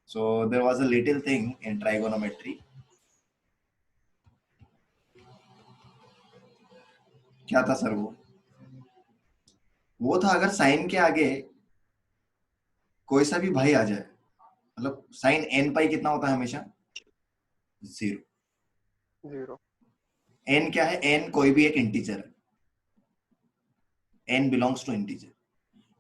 So there was a little thing in trigonometry. क्या था sir वो था अगर साइन के आगे कोई सा भी भाई आ जाए, मतलब साइन एन पाई कितना होता है हमेशा? जीरो। एन क्या है? एन कोई भी एक इंटीजर है। N belongs to integer.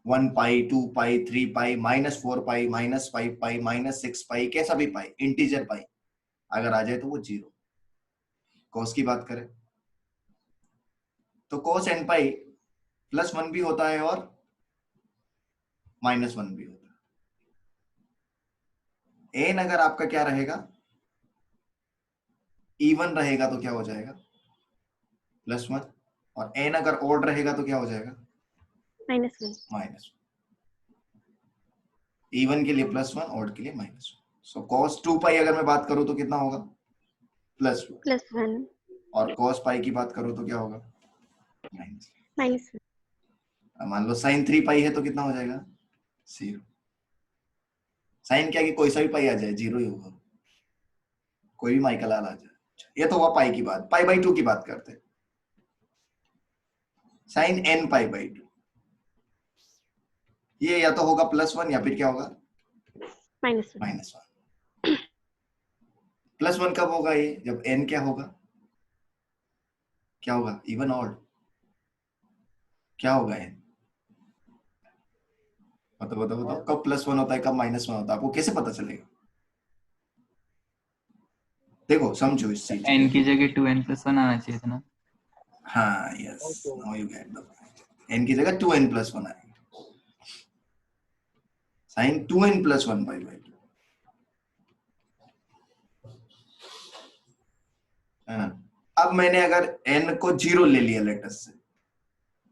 1 pi, 2 pi, 3 pi, -4 pi, -5 pi, -6 pi, कैसा भी पाई, इंटीजर पाई अगर आ जाए तो वो जीरो। कॉस की बात करें तो कॉस एन पाई +1 भी होता है और -1 भी होता है। एन अगर आपका क्या रहेगा, इवन रहेगा तो क्या हो जाएगा? +1। और एन अगर ऑड रहेगा तो क्या हो जाएगा? -1। इवन के लिए +1, ऑड के लिए -1। सो कॉस 2 पाई अगर मैं बात करूं तो कितना होगा? +1। और कॉस पाई की बात करूं तो क्या होगा? -1। मान लो साइन 3 पाई है तो कितना हो जाएगा? 0। साइन क्या कि कोई सा भी पाई आ जाए जीरो ही होगा, कोई भी माइकल आ जाए। ये तो हुआ पाई की बात। π/2 की बात करते हैं। साइन n π/2 ये या तो होगा +1 या फिर क्या होगा? -1। +1 कब होगा? ये जब n क्या होगा? क्या होगा? Even odd? क्या होगा n? बताओ कब +1 होता है, कब -1 होता है, आपको कैसे पता चलेगा? देखो समझो इस चीज n की जगह 2n+1 आना चाहिए था ना। हाँ yes, now you get the point. n की जगह 2n+1 आएगा। साइन 2n+1 π/2 है ना। अब मैंने अगर n को 0 ले लिया लेटस से,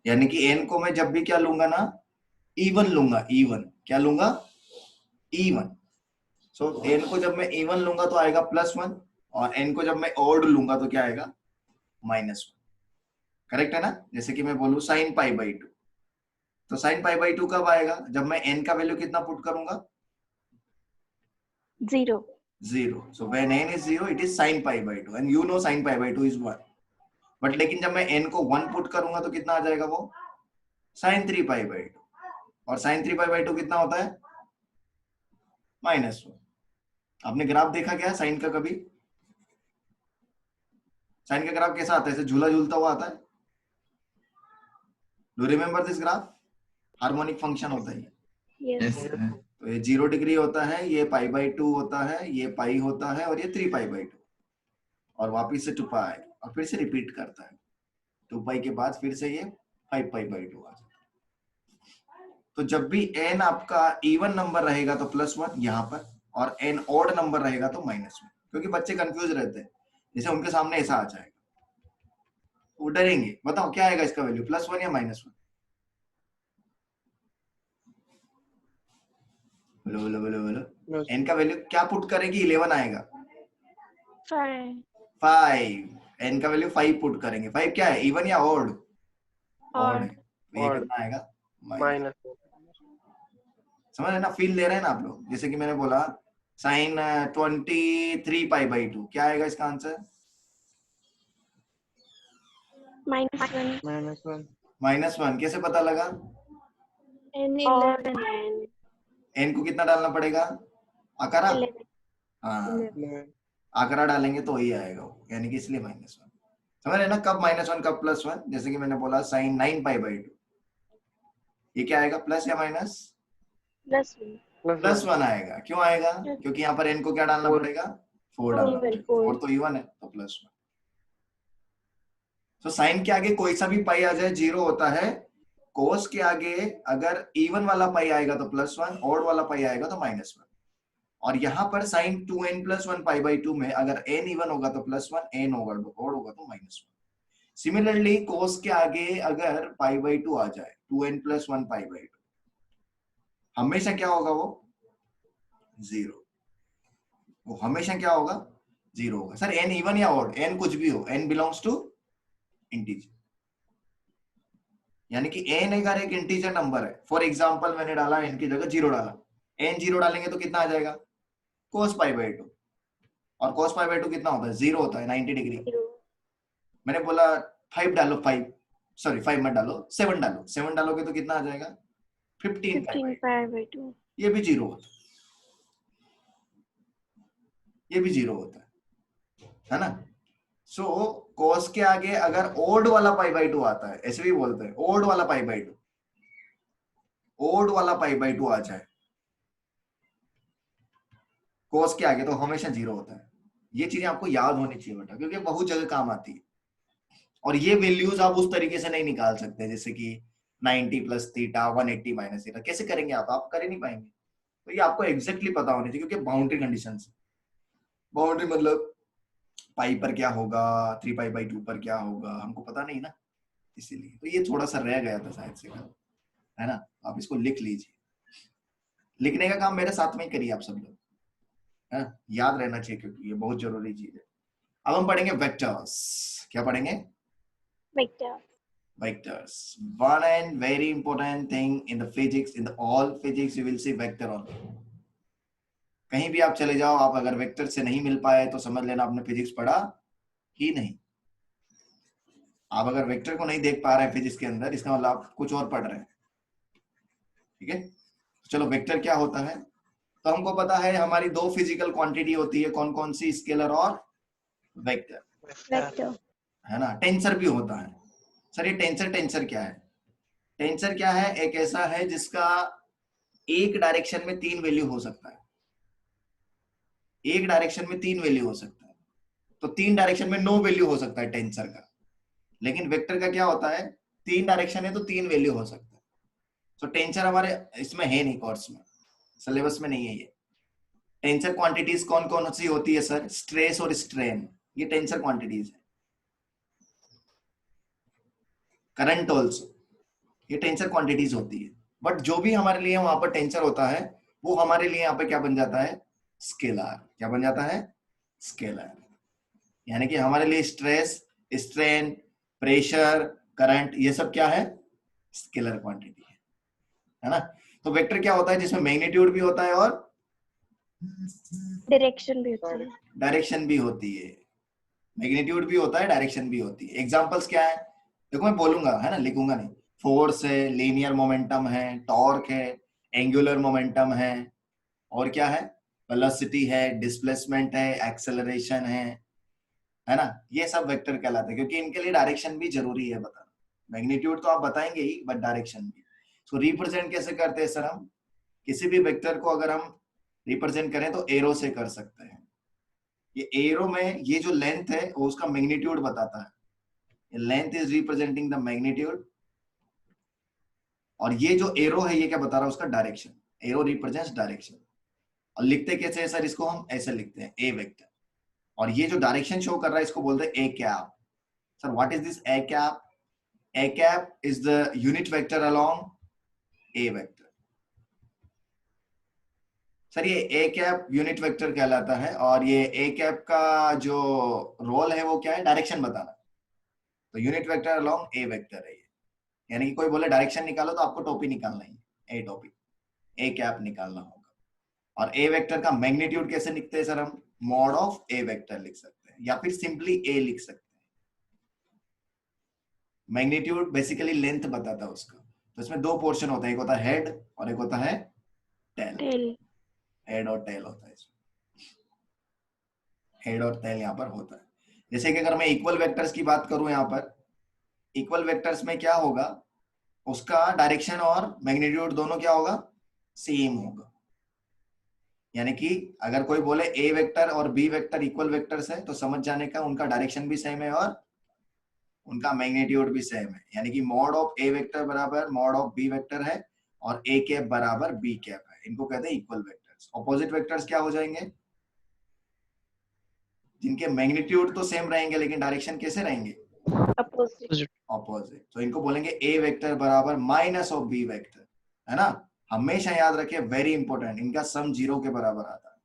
यानी कि n को मैं जब भी क्या लूंगा ना, इवन लूंगा। इवन क्या लूंगा? इवन। सो n को जब मैं इवन लूंगा तो आएगा +1, और n को जब मैं ऑड लूंगा तो क्या आएगा? -1। करेक्ट है ना? जैसे कि मैं बोलूं साइन π/2, तो साइन π/2 कब आएगा? जब मैं n का वैल्यू कितना पुट करूंगा? 0। So when n is 0 it is sin π/2 and you know sin π/2 is 1। But लेकिन जब मैं n को 1 पुट करूंगा तो कितना आ जाएगा वो? sin 3 π/2। और sin 3 π/2 कितना होता है? -1। आपने ग्राफ देखा क्या साइन का कभी? साइन का ग्राफ कैसा आता है? ऐसे झूला झूलता हुआ आता है। Do remember this graph? Harmonic function होता है। Yes, तो ये 0 डिग्री होता है, ये π/2 होता है, ये पाई होता है, और ये 3 π/2, और वापिस से 2 पाई, और फिर से रिपीट करता है। 2 पाई के बाद फिर से ये 5 π/2 आ जाता है। तो जब भी n आपका इवन नंबर रहेगा तो +1 यहाँ पर, और n ऑड नंबर रहेगा तो -1, क्योंकि बच्चे कंफ्यूज रहते हैं। जैसे उनके सामने ऐसा आ जाएगा, वो डरेंगे। बताओ क्या आएगा इसका वैल्यू, +1 या -1? बोलो बोलो बोलो बोलो। n का वैल्यू क्या पुट करेगी? 11 आएगा। 5। n का वैल्यू 5 पुट करेंगे। 5 क्या है, इवन या ऑड? ऑड है। तो ये कितना आएगा? -1। समझ रहे ना? फील ले रहे हैं ना आप लोग? जैसे कि मैंने बोला साइन 23 π/2, क्या आएगा इसका आंसर? -1। कैसे पता लगा? n को कितना डालना पड़ेगा? आकारा? हाँ, आकारा डालेंगे तो वही आएगा वो, यानी कि इसलिए -1। समझ रहे ना? कब -1 कब +1? जैसे कि मैंने बोला साइन 9 π/2, ये क्या आएगा, प्लस या माइनस? +1 आएगा। क्यों आएगा? क्योंकि यहाँ पर n को क्या डालना पड़ेगा? 4 डालना पड़ेगा। 4 तो इवन है तो +1। तो साइन के आगे कोई सा भी पाई आ जाए 0 होता है। कोस के आगे अगर इवन वाला पाई आएगा तो +1, ऑड वाला पाई आएगा तो -1। और यहाँ पर साइन 2n+1 π/2 में अगर n इवन होगा तो +1, n होगा ऑड होगा तो -1। सिमिलरली कोस के आगे अगर π/2 आ जाए, 2n+1 π/2, हमेशा क्या होगा? वो 0। वो हमेशा क्या होगा? 0 होगा। सर n इवन या ऑड? n कुछ भी हो, n बिलोंग्स टू इंटीजर। यानी कि n अगर एक इंटीजर नंबर है, फॉर एग्जांपल मैंने डाला n की जगह 0 डाला, n 0 डालेंगे तो कितना आ जाएगा? cos पाई बाई 2, और cos पाई बाई 2 कितना होता है, 0 होता है, 90 डिग्री। 0 मैंने बोला 5 डालो, 5 सॉरी 5 मत डालो, 7 डालो, 7 डालोगे तो कितना आ जाएगा 15 पाई 15 बाई 2, पाई बाई 2 ये भी 0 होता है, ये भी 0 होता है ना। सो cos के आगे अगर ओड वाला पाई बाई 2 आता है, ऐसे भी बोलते हैं ओड वाला पाई बाई 2, ओड वाला पाई बाई 2 आ जाए cos के आगे, तो हमेशा 0 होता है। ये चीजें आपको याद होनी चाहिए बेटा, क्योंकि बहुत जगह काम आती है। और ये वैल्यूज आप उस तरीके से नहीं निकाल सकते, जैसे कि 90 प्लस थीटा 180 माइनस थीटा, कैसे करेंगे आप कर ही नहीं पाएंगे। तो ये आपको एग्जैक्टली पता होनी चाहिए, क्योंकि बाउंड्री कंडीशन है। बाउंड्री मतलब पाई पर क्या होगा, 3 पाई बाई 2 पर क्या होगा, हमको पता नहीं ना, इसीलिए तो ये थोड़ा सा रह गया था शायद से, है ना। आप इसको लिख लीजिए, लिखने का काम मेरे साथ में ही करिए आप सब लोग, है ना? याद रहना चाहिए, क्योंकि ये बहुत जरूरी चीज है। अब हम पढ़ेंगे वेक्टर्स। क्या पढ़ेंगे, vector vectors. One and very important thing in the physics, in the all physics you will see vector only. कहीं भी आप चले जाओ, आप अगर वेक्टर से नहीं मिल पाए तो समझ लेना आपने फिजिक्स पढ़ा ही नहीं। आप अगर वेक्टर को नहीं देख पा रहे हैं फिजिक्स के अंदर, इसका मतलब आप कुछ और पढ़ रहे हैं, ठीक है। चलो वेक्टर क्या होता है, तो हमको पता है हमारी दो फिजिकल क्वांटिटी होती है, कौन कौन सी, स्केलर और वेक्टर, वेक्टर है ना। टेंसर भी होता है। सर ये टेंसर क्या है, टेंसर क्या है, एक ऐसा है जिसका एक डायरेक्शन में 3 वैल्यू हो सकता है, एक डायरेक्शन में 3 वैल्यू हो सकता है, तो 3 डायरेक्शन में 9 वैल्यू हो सकता है टेंसर का। लेकिन वेक्टर का क्या होता है, 3 डायरेक्शन है तो 3 वैल्यू हो सकता है। तो टेंसर हमारे इसमें है नहीं, कोर्स में, सिलेबस में नहीं है ये। टेंसर क्वांटिटीज कौन कौन सी होती है सर, स्ट्रेस और स्ट्रेन, ये टेंसर क्वांटिटीज है। करंट ऑल्सो, ये टेंसर क्वांटिटीज होती है। बट जो भी हमारे लिए वहां पर टेंसर होता है, वो हमारे लिए यहाँ पे क्या बन जाता है, स्केलर। क्या बन जाता है, स्केलर। यानी कि हमारे लिए स्ट्रेस, स्ट्रेन, प्रेशर, करंट, ये सब क्या है, स्केलर क्वांटिटी है ना। तो वेक्टर क्या होता है, जिसमें मैग्नीट्यूड भी होता है और डायरेक्शन भी होती है। डायरेक्शन भी होती है। मैग्नीट्यूड भी होता है, डायरेक्शन भी होती है। एग्जांपल्स क्या है, देखो मैं बोलूंगा, है ना, लिखूंगा नहीं। फोर्स है, लीनियर मोमेंटम है, टॉर्क है, एंगुलर मोमेंटम है, और क्या है, वेलोसिटी है, डिस्प्लेसमेंट है, एक्सेलरेशन है ना। ये सब वेक्टर कहलाते हैं, क्योंकि इनके लिए डायरेक्शन भी जरूरी है बताना। मैग्नीट्यूड तो आप बताएंगे ही, बट डायरेक्शन भी। तो रिप्रेजेंट कैसे करते हैं सर हम, किसी भी वेक्टर को अगर हम रिप्रेजेंट करें तो एरो से कर सकते हैं। ये एरो में ये जो लेंथ है वो उसका मैग्नीट्यूड बताता है, length is representing the magnitude, और ये जो एरो है ये क्या बता रहा है, उसका डायरेक्शन। Arrow represents direction. और लिखते कैसे है सर, इसको हम ऐसे लिखते हैं, ए वेक्टर, और ये जो डायरेक्शन शो कर रहा है इसको बोलते हैं a cap. Sir what is this a cap, a cap is the unit vector along A vector. Sir ये ए कैप यूनिट वेक्टर कहलाता है, और ये ए कैप का जो रोल है वो क्या है, डायरेक्शन बताना। तो यूनिट वेक्टर अलोंग ए वेक्टर है ये। यानी कि कोई बोले डायरेक्शन निकालो तो आपको टोपी निकालना ही, ए टोपी, ए कैप निकालना होगा। और ए वेक्टर का मैग्नीट्यूड कैसे लिखते हैं सर हम, मॉड ऑफ ए वेक्टर लिख सकते हैं, या फिर सिंपली ए लिख सकते हैं। मैग्नीट्यूड बेसिकली लेंथ बताता है उसका। तो इसमें दो पोर्शन होता है, एक होता है हेड और एक होता है टेल। टेल हेड और टेल होता है इसमें, हेड और टेल यहाँ पर होता है। जैसे कि अगर मैं इक्वल वेक्टर्स की बात करूं, यहाँ पर इक्वल वेक्टर्स में क्या होगा, उसका डायरेक्शन और मैग्नीट्यूड दोनों क्या होगा, सेम होगा। यानी कि अगर कोई बोले ए वेक्टर और बी वेक्टर इक्वल वेक्टर्स है, तो समझ जाने का उनका डायरेक्शन भी सेम है और उनका मैग्नीट्यूड भी सेम है। यानी कि मॉड ऑफ ए वेक्टर बराबर मॉड ऑफ बी वेक्टर है, और ए कैप बराबर बी कैप है। इनको कहते हैं इक्वल वेक्टर्स। ऑपोजिट वेक्टर्स क्या हो जाएंगे, जिनके मैग्नीट्यूड तो सेम रहेंगे लेकिन डायरेक्शन कैसे रहेंगे, अपोजिट। ऑपोजिट। तो इनको बोलेंगे ए वेक्टर बराबर माइनस ऑफ बी वेक्टर, है ना। हमेशा याद रखिए, वेरी इंपॉर्टेंट, इनका सम 0 के बराबर आता है।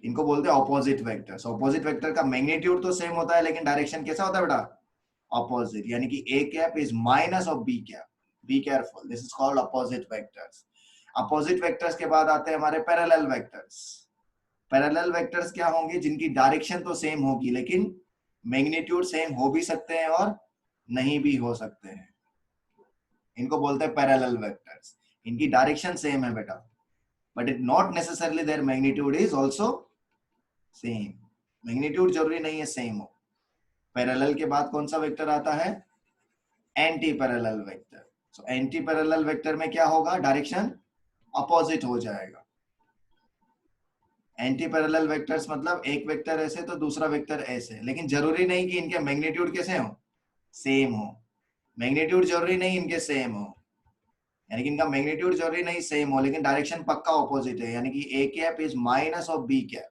इनको बोलते हैं ऑपोजिट वेक्टर्स। ऑपोजिट वेक्टर का मैग्नीट्यूड तो सेम होता है लेकिन डायरेक्शन कैसा होता है बेटा, ऑपोजिट। यानी कि a cap is minus of b cap, be careful, this is called opposite vectors. Opposite vectors के बाद आते हैं हमारे पैरेलल वेक्टर्स। पैरेलल वेक्टर्स क्या होंगे? जिनकी डायरेक्शन तो सेम होगी लेकिन मैग्नीट्यूड सेम हो भी सकते हैं और नहीं भी हो सकते हैं, इनको बोलते हैं पैरेलल वेक्टर्स। इनकी डायरेक्शन सेम है बेटा, but it not necessarily there magnitude is also same. Magnitude जरूरी नहीं है सेम हो। पैरेलल के बाद कौन सा वेक्टर आता है? Anti parallel vector. So anti parallel vector में क्या होगा? डायरेक्शन अपोजिट हो जाएगा। एंटी पैरेलल वेक्टर्स मतलब एक वेक्टर ऐसे तो दूसरा वेक्टर ऐसे, लेकिन जरूरी नहीं कि इनके मैग्नीट्यूड कैसे हो? सेम हो। मैग्नीट्यूड जरूरी नहीं इनके सेम हो, यानी कि इनका मैग्नीट्यूड जरूरी नहीं सेम हो, लेकिन डायरेक्शन पक्का ऑपोजिट है, यानी कि a cap is minus of b cap.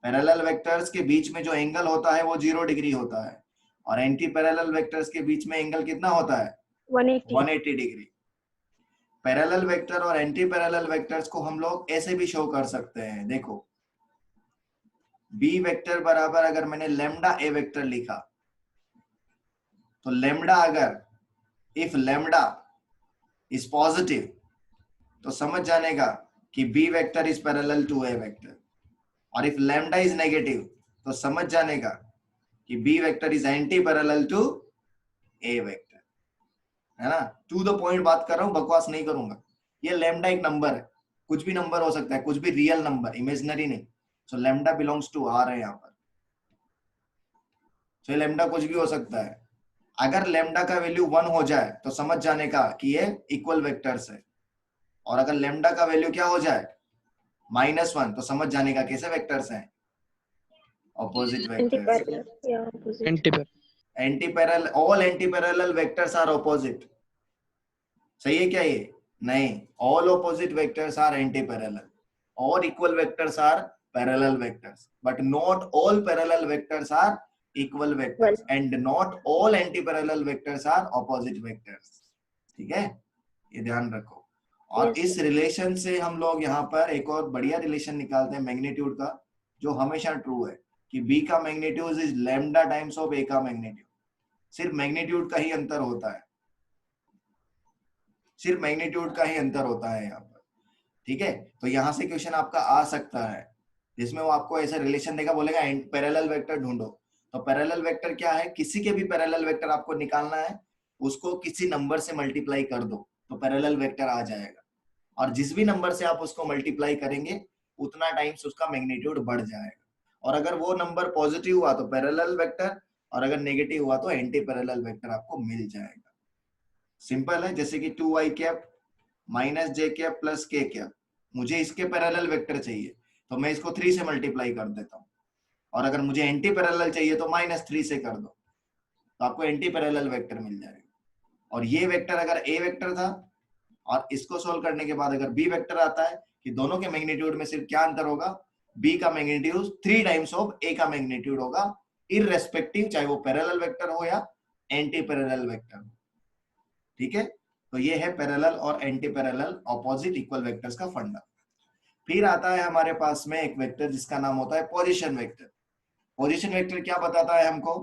Parallel vectors के बीच में जो एंगल होता है वो 0 डिग्री होता है, और एंटी पैरेलल वेक्टर्स के बीच में एंगल कितना होता है? 180 180 डिग्री। पैरेलल वेक्टर और एंटी पैरेलल वेक्टर्स को हम लोग ऐसे भी शो कर सकते हैं। देखो, बी वेक्टर बराबर अगर मैंने लेमडा ए वेक्टर लिखा, तो लेमडा अगर इफ लेमडा इज पॉजिटिव तो समझ जाने का कि B vector is parallel to A vector, और इफ लेमडा इज नेगेटिव तो समझ जाने का कि B vector is anti parallel to A vector, है ना? टू द पॉइंट बात कर रहा हूं, बकवास नहीं करूंगा। ये लेमडा एक नंबर है, कुछ भी नंबर हो सकता है, कुछ भी रियल नंबर, इमेजिनरी नहीं। So lambda belongs to R है यहाँ पर। सो लेमडा कुछ भी हो सकता है। अगर लेमडा का वैल्यू 1 हो जाए तो समझ जाने का कि ये इक्वल वेक्टर्स है, और अगर लेमडा का वैल्यू क्या हो जाए? -1, तो समझ जाने का कैसे वेक्टर्स हैं? Opposite anti vectors. पैरेलल या opposite. Anti parallel, all anti parallel vectors are opposite. सही है क्या ये? नहीं, all opposite vectors are anti parallel, और equal vectors are parallel vectors, but not all parallel vectors are equal vectors, and not all anti parallel vectors are opposite vectors. ठीक है, ये ध्यान रखो। और Yes, इस रिलेशन से हम लोग यहाँ पर एक और बढ़िया रिलेशन निकालते हैं मैग्नीट्यूड का, जो हमेशा ट्रू है, कि बी का magnitude is lambda times of a का मैग्नीट्यूड। सिर्फ मैग्नीट्यूड का ही अंतर होता है, सिर्फ मैग्नीट्यूड का ही अंतर होता है यहाँ पर। ठीक है, तो यहाँ से क्वेश्चन आपका आ सकता है जिसमें वो आपको ऐसा रिलेशन देगा, बोलेगा पैरेलल वेक्टर ढूंढो। तो पैरेलल वेक्टर क्या है? किसी के भी पैरेलल वेक्टर आपको निकालना है, उसको किसी नंबर से मल्टीप्लाई कर दो तो पैरेलल वेक्टर आ जाएगा, और जिस भी नंबर से आप उसको मल्टीप्लाई करेंगे उतना टाइम्स उसका मैग्नीट्यूड बढ़ जाएगा, और अगर वो नंबर पॉजिटिव हुआ तो पैरेलल वेक्टर, और अगर नेगेटिव हुआ तो एंटी पैरेलल वेक्टर आपको मिल जाएगा। सिंपल है, जैसे कि 2i कैप माइनस जे कैप प्लस के कैप, मुझे इसके पैरेलल वेक्टर चाहिए तो मैं इसको 3 से मल्टीप्लाई कर देता हूँ, और अगर मुझे एंटी पैरेलल चाहिए तो -3 से कर दो, तो आपको एंटी पैरेलल वेक्टर मिल जाएगा। और ये वेक्टर अगर ए वेक्टर था, और इसको सोल्व करने के बाद अगर बी वेक्टर आता है, कि दोनों के मैग्नीट्यूड में सिर्फ क्या अंतर होगा? बी का मैग्नीट्यूड 3 टाइम्स ऑफ ए का मैग्नीट्यूड होगा, इररेस्पेक्टिव चाहे वो पैरेलल वेक्टर हो या एंटी पैरेलल वेक्टर हो। ठीक है, तो ये है पैरेलल और anti parallel opposite equal vectors का फंडा। फिर आता है हमारे पास में एक वेक्टर जिसका नाम होता है पोजीशन वेक्टर। पोजीशन वेक्टर क्या बताता है हमको?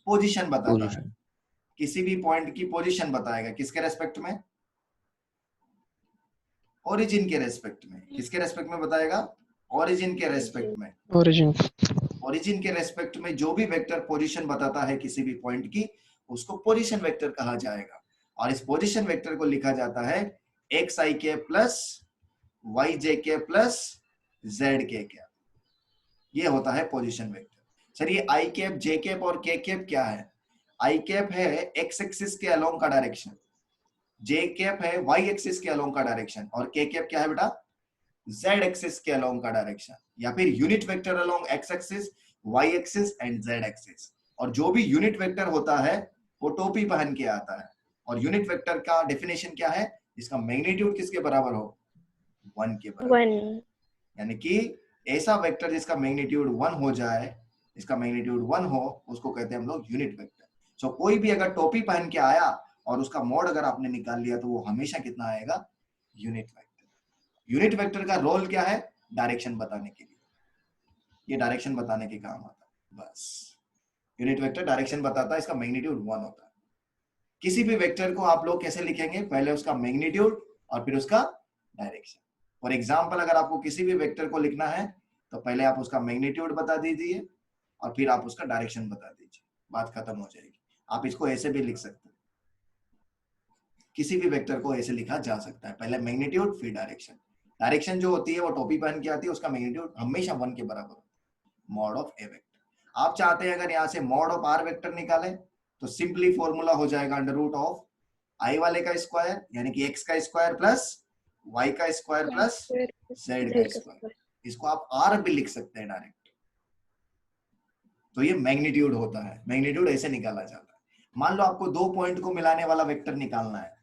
पोजीशन बताता है, किसी भी पॉइंट की पोजीशन बताएगा। किसके रेस्पेक्ट में? ओरिजिन के रेस्पेक्ट में। किसके रेस्पेक्ट में बताएगा? ओरिजिन के रेस्पेक्ट में। ओरिजिन के रेस्पेक्ट में जो भी वेक्टर पोजीशन बताता है किसी भी पॉइंट की, उसको पोजीशन वेक्टर कहा जाएगा, और इस पोजीशन वेक्टर को लिखा जाता है xi के प्लस yj के प्लस z के। ये होता है पोजीशन वेक्टर। चलिए i कैप, j कैप और k कैप क्या है? i कैप है x एक्सिस के अलोंग का डायरेक्शन, j कैप है y एक्सिस के अलोंग का डायरेक्शन, और k कैप क्या है बेटा? z एक्सिस के अलोंग का डायरेक्शन, या फिर unit vector along x axis, y axis and z axis. और जो भी यूनिट वेक्टर होता है वो टोपी पहन के आता है, और यूनिट वेक्टर का डेफिनेशन क्या है? इसका मैग्नीट्यूड किसके बराबर हो? 1 के बराबर। 1 यानी कि ऐसा वेक्टर जिसका मैग्नीट्यूड 1 हो जाए, इसका मैग्नीट्यूड 1 हो, उसको कहते हैं हम लोग यूनिट वेक्टर। सो कोई भी अगर टोपी पहन के आया और उसका मोड अगर आपने निकाल लिया तो वो हमेशा कितना आएगा? Unit vector. यूनिट वेक्टर का रोल क्या है? डायरेक्शन बताने के लिए, ये डायरेक्शन बताने के काम आता है बस। यूनिट वेक्टर डायरेक्शन बताता है, इसका मैग्नीट्यूड 1 होता है। किसी भी वेक्टर को आप लोग कैसे लिखेंगे? पहले उसका मैग्नीट्यूड, और फिर उसका डायरेक्शन। फॉर एग्जाम्पल अगर आपको किसी भी वेक्टर को लिखना है तो पहले आप उसका मैग्नीट्यूड बता दीजिए और फिर आप उसका डायरेक्शन बता दीजिए, बात खत्म हो जाएगी। आप इसको ऐसे भी लिख सकते हैं, किसी भी वेक्टर को ऐसे लिखा जा सकता है, पहले मैग्नीट्यूड फिर डायरेक्शन। डायरेक्शन जो होती है वो टोपी पहन के आती है, उसका मैग्नीट्यूड हमेशा 1 के बराबर होता है, मॉड ऑफ ए वेक्टर। आप चाहते हैं अगर यहाँ से मॉड ऑफ आर वेक्टर निकालें तो सिंपली फॉर्मूला हो जाएगा अंडर रूट ऑफ आई वाले का स्क्वायर यानी कि एक्स का स्क्वायर प्लस वाई का स्क्वायर प्लस जेड का स्क्वायर। इसको आप आर भी लिख सकते हैं डायरेक्ट। तो ये मैग्नीट्यूड होता है, मैग्नीट्यूड ऐसे निकाला जाता है। मान लो आपको 2 पॉइंट को मिलाने वाला वेक्टर निकालना है,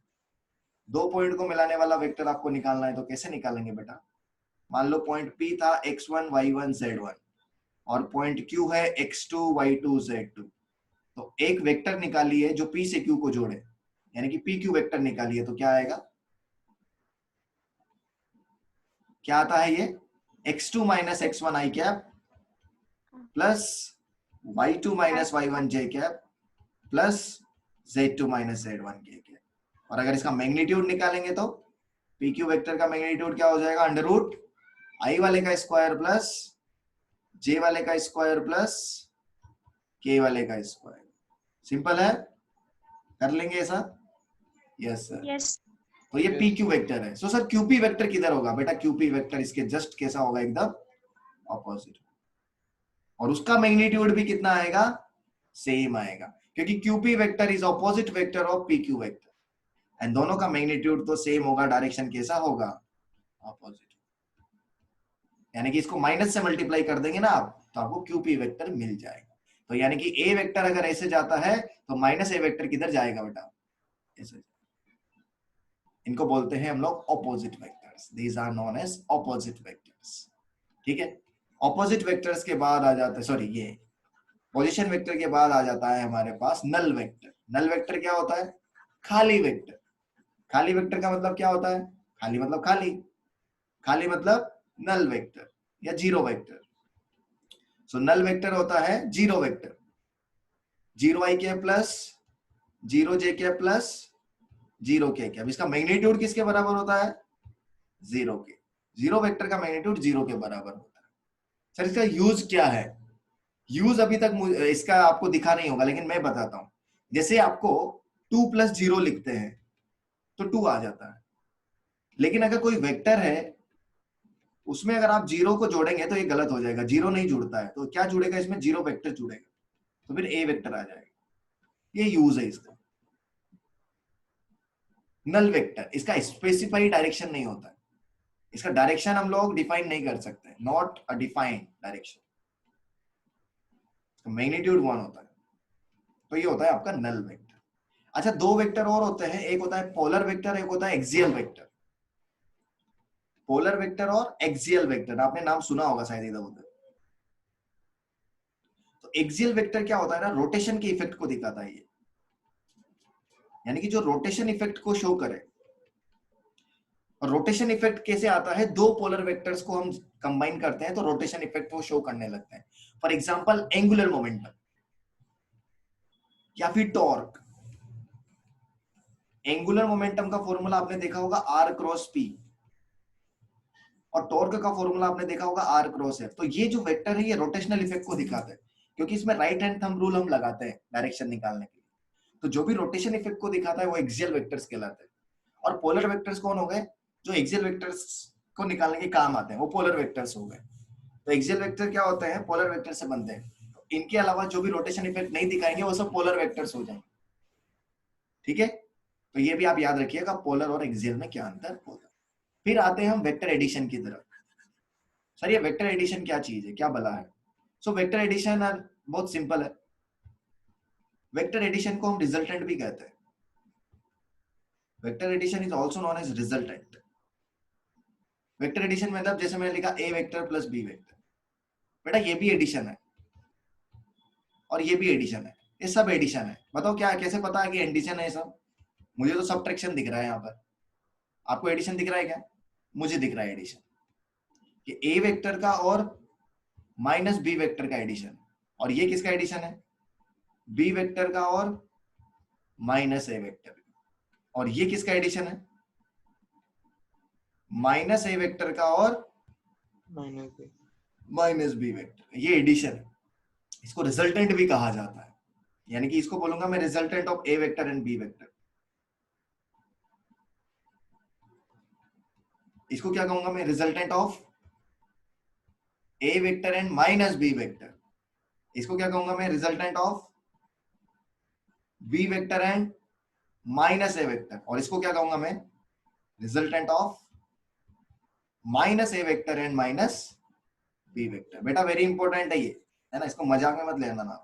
2 पॉइंट को मिलाने वाला वेक्टर आपको निकालना है तो कैसे निकालेंगे बेटा? मान लो पॉइंट P था x1 y1 z1 और पॉइंट Q है x2 y2 z2। तो एक वेक्टर निकालिए जो P से Q को जोड़े, यानी कि PQ वेक्टर निकालिए, तो क्या आएगा? क्या आता है ये? x2 minus x1 i cap plus y2 minus y1 j cap plus z2 minus z1 k cap. और अगर इसका मैग्नीट्यूड निकालेंगे तो PQ वेक्टर का मैग्नीट्यूड क्या हो जाएगा? अंडर रूट आई वाले का स्क्वायर प्लस जे वाले का स्क्वायर प्लस के वाले का स्क्वायर। सिंपल है, कर लेंगे ऐसा? Yes sir. यस। तो ये पी क्यू वेक्टर है। सो सर क्यूपी वेक्टर किधर होगा बेटा? क्यूपी वेक्टर इसके जस्ट कैसा होगा? एकदम ऑपोजिट। और उसका मैग्नीट्यूड भी कितना आएगा? सेम आएगा, क्योंकि QP vector is opposite vector of P Q vector and दोनों का मैग्नीट्यूड तो सेम होगा, डायरेक्शन कैसा होगा? ऑपोजिट। यानी कि इसको माइनस से मल्टीप्लाई कर देंगे ना आप तो आपको क्यूपी वेक्टर मिल जाएगा। तो यानी कि ए वेक्टर अगर ऐसे जाता है तो माइनस ए वेक्टर किधर जाएगा बेटा? ऐसे। इनको बोलते हैं हम लोग opposite vectors. These are known as opposite vectors. ठीक है, ऑपोजिट वेक्टर्स के बाद आ जाता है, सॉरी ये पोजीशन वेक्टर के बाद आ जाता है हमारे पास नल वेक्टर। नल वेक्टर क्या होता है? खाली वेक्टर। खाली वेक्टर का मतलब क्या होता है? खाली मतलब खाली, खाली मतलब नल वेक्टर या जीरो वेक्टर। सो नल वेक्टर होता है जीरो वेक्टर, जीरो आई के प्लस जीरो जे के प्लस जीरो के। अब इसका मैग्नीट्यूड किसके बराबर होता है? जीरो के। जीरो वेक्टर का मैग्नीट्यूड जीरो के बराबर होता है। सर इसका यूज क्या है? यूज अभी तक इसका आपको दिखा नहीं होगा, लेकिन मैं बताता हूं। जैसे आपको 2 प्लस 0 लिखते हैं तो 2 आ जाता है, लेकिन अगर कोई वेक्टर है उसमें अगर आप जीरो को जोड़ेंगे तो ये गलत हो जाएगा, जीरो नहीं जुड़ता है। तो क्या जुड़ेगा इसमें? जीरो वेक्टर जुड़ेगा, तो फिर ए वेक्टर आ जाएगा। ये यूज है इसका। नल वेक्टर, इसका स्पेसिफाइड डायरेक्शन नहीं होता है, इसका डायरेक्शन हम लोग डिफाइन नहीं कर सकते, not a defined direction. Magnitude 1 होता है। तो ये होता है आपका नल वेक्टर। अच्छा, 2 वेक्टर और होते हैं, एक होता है पोलर वेक्टर, एक होता है एक्सियल वेक्टर। पोलर वेक्टर और एक्सियल वेक्टर आपने नाम सुना होगा शायद इधर उधर। तो एक्सियल वेक्टर क्या होता है ना, रोटेशन के इफेक्ट को दिखाता है ये, यानी कि जो रोटेशन इफेक्ट को शो करे। और रोटेशन इफेक्ट कैसे आता है? 2 पोलर वेक्टर्स को हम कंबाइन करते हैं तो रोटेशन इफेक्ट को शो करने लगते हैं। फॉर एग्जांपल एंगुलर मोमेंटम या फिर टॉर्क। एंगुलर मोमेंटम का फॉर्मूला आपने देखा होगा आर क्रॉस पी, और टॉर्क का फॉर्मूला आपने देखा होगा आर क्रॉस एफ। तो ये जो वेक्टर है ये रोटेशनल इफेक्ट को दिखाते हैं, क्योंकि इसमें राइट हैंड थंब रूल हम लगाते हैं डायरेक्शन निकालने के लिए। तो जो भी रोटेशन इफेक्ट को दिखाता है वो एक्सियल वेक्टर्स कहलाते हैं। और पोलर वेक्टर्स कौन हो गए? जो एक्सियल वेक्टर्स को निकालने के काम आते हैं वो पोलर वेक्टर्स हो गए। तो एक्सियल वेक्टर क्या होते हैं? पोलर वेक्टर से बनते हैं। तो इनके अलावा जो भी रोटेशन इफेक्ट नहीं दिखाएंगे वो सब पोलर वेक्टर्स हो जाएंगे। ठीक है, तो ये भी आप याद रखिएगा पोलर और एक्सियल में क्या अंतर होता है। फिर आते हैं हम वेक्टर एडिशन की तरफ। सर ये वेक्टर एडिशन क्या चीज है, क्या भला है? सो वेक्टर एडिशन बहुत सिंपल है। वेक्टर एडिशन को हम रिजल्टेंट भी कहते हैं। Vector addition is also known as resultant. Vector addition मतलब जैसे मैंने लिखा A vector plus B vector, बेटा ये भी एडिशन है और ये भी एडिशन है, ये सब एडिशन है। बताओ क्या, कैसे पता है कि एडिशन है सब? मुझे तो सबट्रैक्शन दिख रहा है यहाँ पर, आपको एडिशन दिख रहा है क्या? मुझे दिख रहा है एडिशन, कि ए वेक्टर का और माइनस बी वेक्टर का एडिशन। और ये किसका एडिशन है? बी वेक्टर का और माइनस ए वेक्टर। और ये किसका एडिशन है? माइनस ए वेक्टर का और माइनस बी वेक्टर, ये एडिशन है, इसको रिजल्टेंट भी कहा जाता है। यानी कि इसको बोलूंगा मैं resultant of A vector and B vector. इसको क्या कहूंगा मैं, resultant of A vector and minus B vector. इसको क्या कहूंगा मैं, resultant of B vector and minus A vector. और इसको क्या कहूंगा मैं, resultant of minus A vector and minus B vector. बेटा वेरी इंपॉर्टेंट है ये, है ना, इसको मजाक में मत लेना ना।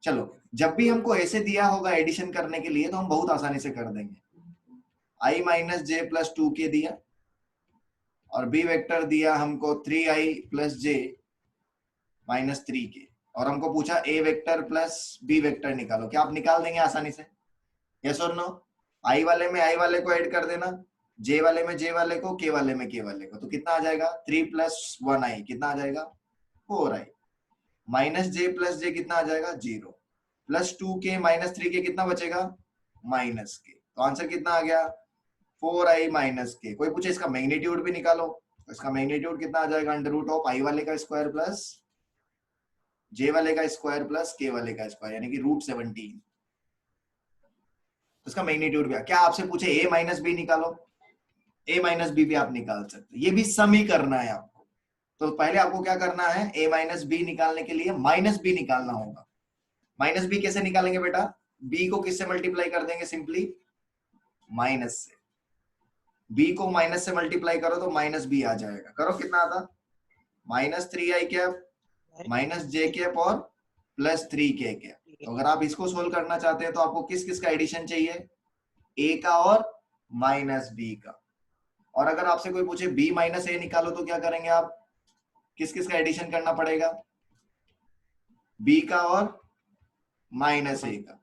चलो, जब भी हमको ऐसे दिया होगा एडिशन करने के लिए तो हम बहुत आसानी से कर देंगे। i minus J plus 2k दिया और बी वेक्टर दिया हमको 3i प्लस जे माइनस 3k, और हमको पूछा ए वेक्टर प्लस बी वेक्टर निकालो। क्या आप निकाल देंगे आसानी से? यस और नो? आई वाले में आई वाले को ऐड कर देना, जे वाले में जे वाले को, के वाले में के वाले को, तो कितना आ जाएगा? 3 प्लस 1i कितना आ जाएगा? 4i। माइनस जे प्लस जे कितना आ जाएगा? 0। प्लस 2k माइनस 3k कितना बचेगा? माइनस के। तो आंसर कितना आ गया? 4i माइनस के। कोई पूछे इसका मैग्नीट्यूड भी निकालो, तो इसका मैग्नीट्यूड कितना आ जाएगा? अंडर रूट ऑफ आई वाले का स्क्वायर प्लस जे वाले का स्क्वायर प्लस के वाले का स्क्वायर, यानी कि √17। उसका मैग्नीट्यूड भी। क्या आपसे पूछे ए माइनस बी निकालो, ए माइनस बी भी आप निकाल सकते, ये भी सम ही करना है आपको। तो पहले आपको क्या करना है, ए माइनस बी निकालने के लिए माइनस बी निकालना होगा। माइनस बी कैसे निकालेंगे बेटा? बी को किससे मल्टीप्लाई कर देंगे? सिंपली माइनस से। बी को माइनस से मल्टीप्लाई करो तो माइनस बी आ जाएगा। करो, कितना आता? माइनस 3i कैप माइनस जे कैप और प्लस 3k कैप। तो अगर आप इसको सोल्व करना चाहते हैं तो आपको किस किस का एडिशन चाहिए? ए का और माइनस बी का। और अगर आपसे कोई पूछे बी माइनस ए निकालो तो क्या करेंगे आप? किस किस का एडिशन करना पड़ेगा? बी का और माइनस ए का।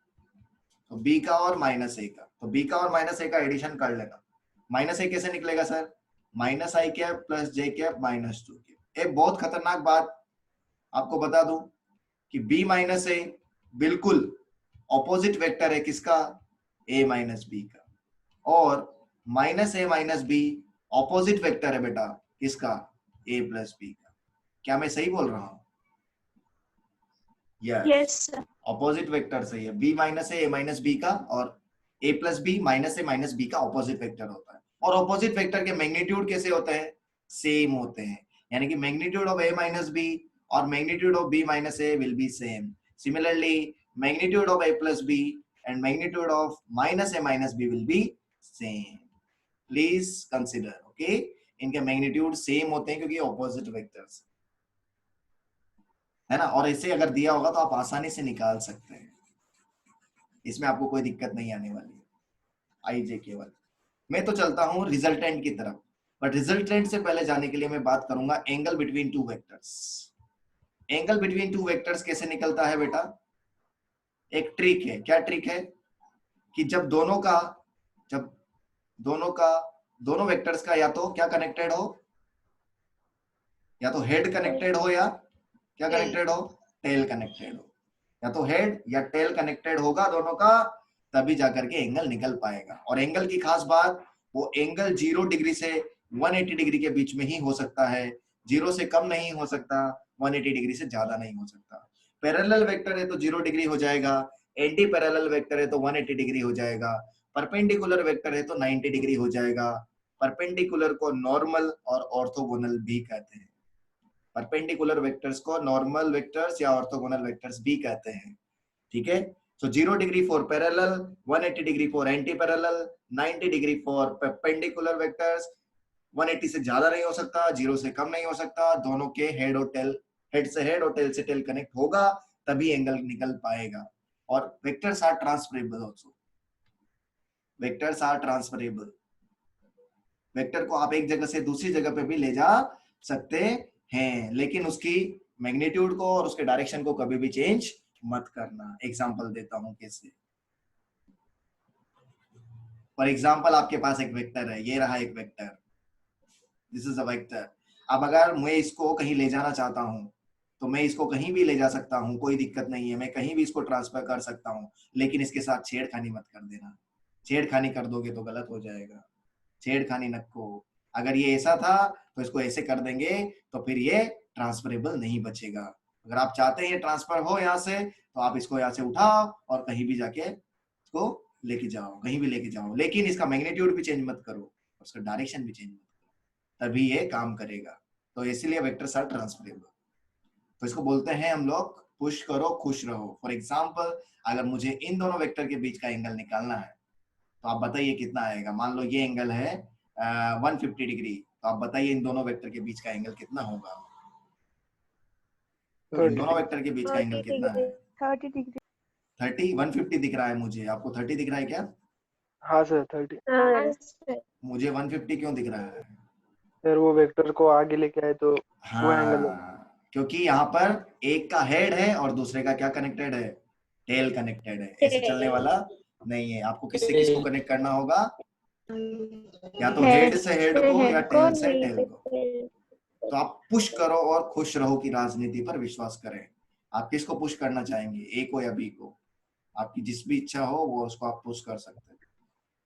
तो बी का और माइनस ए का, तो बी का और माइनस ए का एडिशन कर लेना। माइनस ए कैसे निकलेगा सर? माइनस आई कैप प्लस जे कैप माइनस 2k। एक बहुत खतरनाक बात आपको बता दूं कि बी माइनस ए बिल्कुल ऑपोजिट वेक्टर है किसका? ए माइनस बी का। और minus a minus B opposite vector है बेटा किसका? ए प्लस बी का। क्या मैं सही बोल रहा हूं? Yes, sir. ऑपोजिट वेक्टर सही है। B minus a minus B का, और ए plus B minus a minus B का ऑपोजिट वेक्टर होता है। और ऑपोजिट वेक्टर के मैग्नीट्यूड कैसे होते हैं? सेम होते हैं। यानी कि magnitude of a minus b और magnitude of b minus a will be same. Similarly magnitude of a plus b and magnitude of minus a minus b will be same. Please consider, okay? इनके magnitude same होते हैं क्योंकि opposite vectors है ना। और ऐसे अगर दिया होगा तो आप आसानी से निकाल सकते हैं, इसमें आपको कोई दिक्कत नहीं आने वाली है। आई जे केवल मैं तो चलता हूं रिजल्टेंट की तरफ, बट रिजल्टेंट से पहले जाने के लिए मैं बात करूंगा angle between two vectors. Angle between two vectors कैसे निकलता है बेटा? एक ट्रिक है। क्या ट्रिक है? कि जब दोनों वेक्टर्स का या तो क्या कनेक्टेड हो, या तो हेड कनेक्टेड हो या क्या कनेक्टेड हो? टेल कनेक्टेड हो। या तो हेड या टेल कनेक्टेड होगा दोनों का, तभी जाकर के एंगल निकल पाएगा। और एंगल की खास बात, वो एंगल 0 डिग्री से 180 डिग्री के बीच में ही हो सकता है, 0 से कम नहीं हो सकता, 180 डिग्री से ज्यादा नहीं हो सकता। पैरेलल वेक्टर है तो 0 डिग्री हो जाएगा, एंटी पैरेलल वेक्टर है तो 180 डिग्री हो जाएगा, परपेंडिकुलर वेक्टर है तो 90 डिग्री हो जाएगा। परपेंडिकुलर को नॉर्मल और ऑर्थोगोनल भी कहते हैं। परपेंडिकुलर वेक्टर्स को नॉर्मल वेक्टर्स या ऑर्थोगोनल वेक्टर्स भी कहते हैं, ठीक है। सो 0 degree for parallel, 180 degree for anti parallel, 90 degree for perpendicular vectors. 180 से ज्यादा नहीं हो सकता, 0 से कम नहीं हो सकता, दोनों के हेड और टेल, हेड से हेड और टेल से टेल कनेक्ट होगा तभी एंगल निकल पाएगा। और vectors are transferable also. Vectors are transferable. Vector को आप एक जगह से दूसरी जगह पे भी ले जा सकते हैं, लेकिन उसकी मैग्नीट्यूड को और उसके डायरेक्शन को कभी भी चेंज मत करना। एग्जांपल देता हूं कैसे। फॉर एग्जांपल आपके पास एक वेक्टर है, ये रहा एक vector, this is a vector. अब अगर मैं इसको कहीं ले जाना चाहता हूं तो मैं इसको कहीं भी ले जा सकता हूं, कोई दिक्कत नहीं है, मैं कहीं भी इसको ट्रांसफर कर सकता हूं, लेकिन इसके साथ छेड़खानी मत कर देना। छेड़खानी कर दोगे तो गलत हो जाएगा, छेड़खानी नको। अगर ये ऐसा था तो इसको ऐसे कर देंगे तो फिर ये ट्रांसफरेबल नहीं बचेगा। अगर आप चाहते हैं ये ट्रांसफर हो यहाँ से तो आप इसको यहाँ से उठाओ और कहीं भी जाके इसको लेके जाओ, कहीं भी लेके जाओ, लेकिन इसका मैग्नीट्यूड भी चेंज मत करो, उसका डायरेक्शन भी चेंज मत करो, तभी ये काम करेगा। तो इसीलिए वेक्टर्स आर ट्रांसफरेबल। तो इसको बोलते हैं हम लोग पुश करो खुश रहो। फॉर एग्जाम्पल अगर मुझे इन दोनों वेक्टर के बीच का एंगल निकालना है तो आप बताइए कितना आएगा। मान लो ये एंगल है 150 डिग्री, तो आप बताइए इन दोनों वेक्टर के बीच का एंगल कितना होगा। इन दोनों वेक्टर के बीच का एंगल 30 कितना है? degree. 30 degree. 30। 150 दिख रहा है मुझे, आपको 30 दिख रहा है क्या? हाँ सर 30 sir. मुझे 150 क्यों दिख रहा है? सर, वो वेक्टर को आगे लेके आए तो वो एंगल हाँ, क्योंकि यहाँ पर एक का हेड है और दूसरे का क्या कनेक्टेड है? टेल कनेक्टेड है। ऐसे चलने वाला नहीं है। आपको किससे किसको कनेक्ट करना होगा? या तो हेड से हेड को या टेल से टेल को। तो आप पुश करो और खुश रहो की राजनीति पर विश्वास करें। आप किसको पुश करना चाहेंगे, ए को या बी को? आपकी जिस भी इच्छा हो वो उसको आप पुश कर सकते हैं।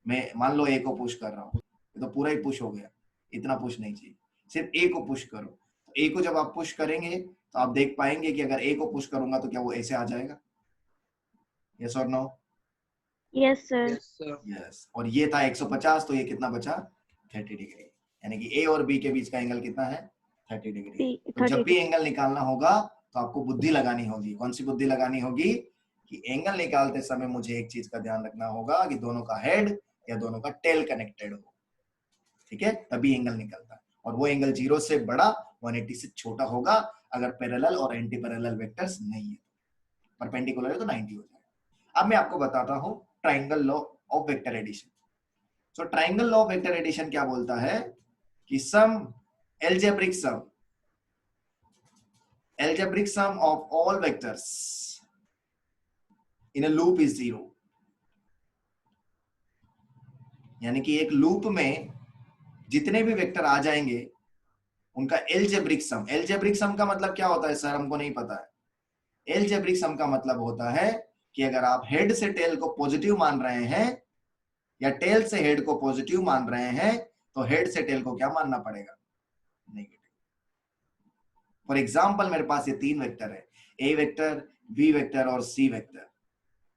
मैं मान लो ए को पुश कर रहा हूँ, ये तो पूरा ही पुश हो गया, इतना पुश नहीं चाहिए, सिर्फ ए को पुश करो। तो ए को जब आप पुश करेंगे तो आप देख पाएंगे कि अगर ए को पुश करूंगा तो क्या वो ऐसे आ जाएगा? यस और नो? Yes, sir. यस। और ये था 150, तो ये कितना बचा? 30 डिग्री। यानी कि ए और बी के बीच का एंगल कितना है? 30 डिग्री। तो जब भी एंगल निकालना होगा तो आपको बुद्धि लगानी होगी। कौन सी बुद्धि लगानी होगी? कि एंगल निकालते समय मुझे एक चीज का ध्यान रखना होगा कि दोनों का हेड या दोनों का टेल कनेक्टेड हो, ठीक है, तभी एंगल निकलता है। और वो एंगल 0 से बड़ा, 180 से छोटा होगा अगर पैरेलल और एंटी पैरेलल वेक्टर्स नहीं है। परपेंडिकुलर है तो 90 हो जाएगा। अब मैं आपको बताता हूं triangle law of vector addition. So triangle law of vector addition क्या बोलता है कि sum algebraic sum of all vectors in a loop is 0। यानी कि एक लूप में जितने भी वेक्टर आ जाएंगे उनका एल्जेब्रिक सम का मतलब क्या होता है सर? हमको नहीं पता है। एल्जेब्रिक सम का मतलब होता है कि अगर आप हेड से टेल को पॉजिटिव मान रहे हैं या टेल से हेड को पॉजिटिव मान रहे हैं तो हेड से टेल को क्या मानना पड़ेगा? नेगेटिव। फॉर एग्जाम्पल मेरे पास ये 3 वेक्टर है, ए वेक्टर, बी वेक्टर और सी वेक्टर।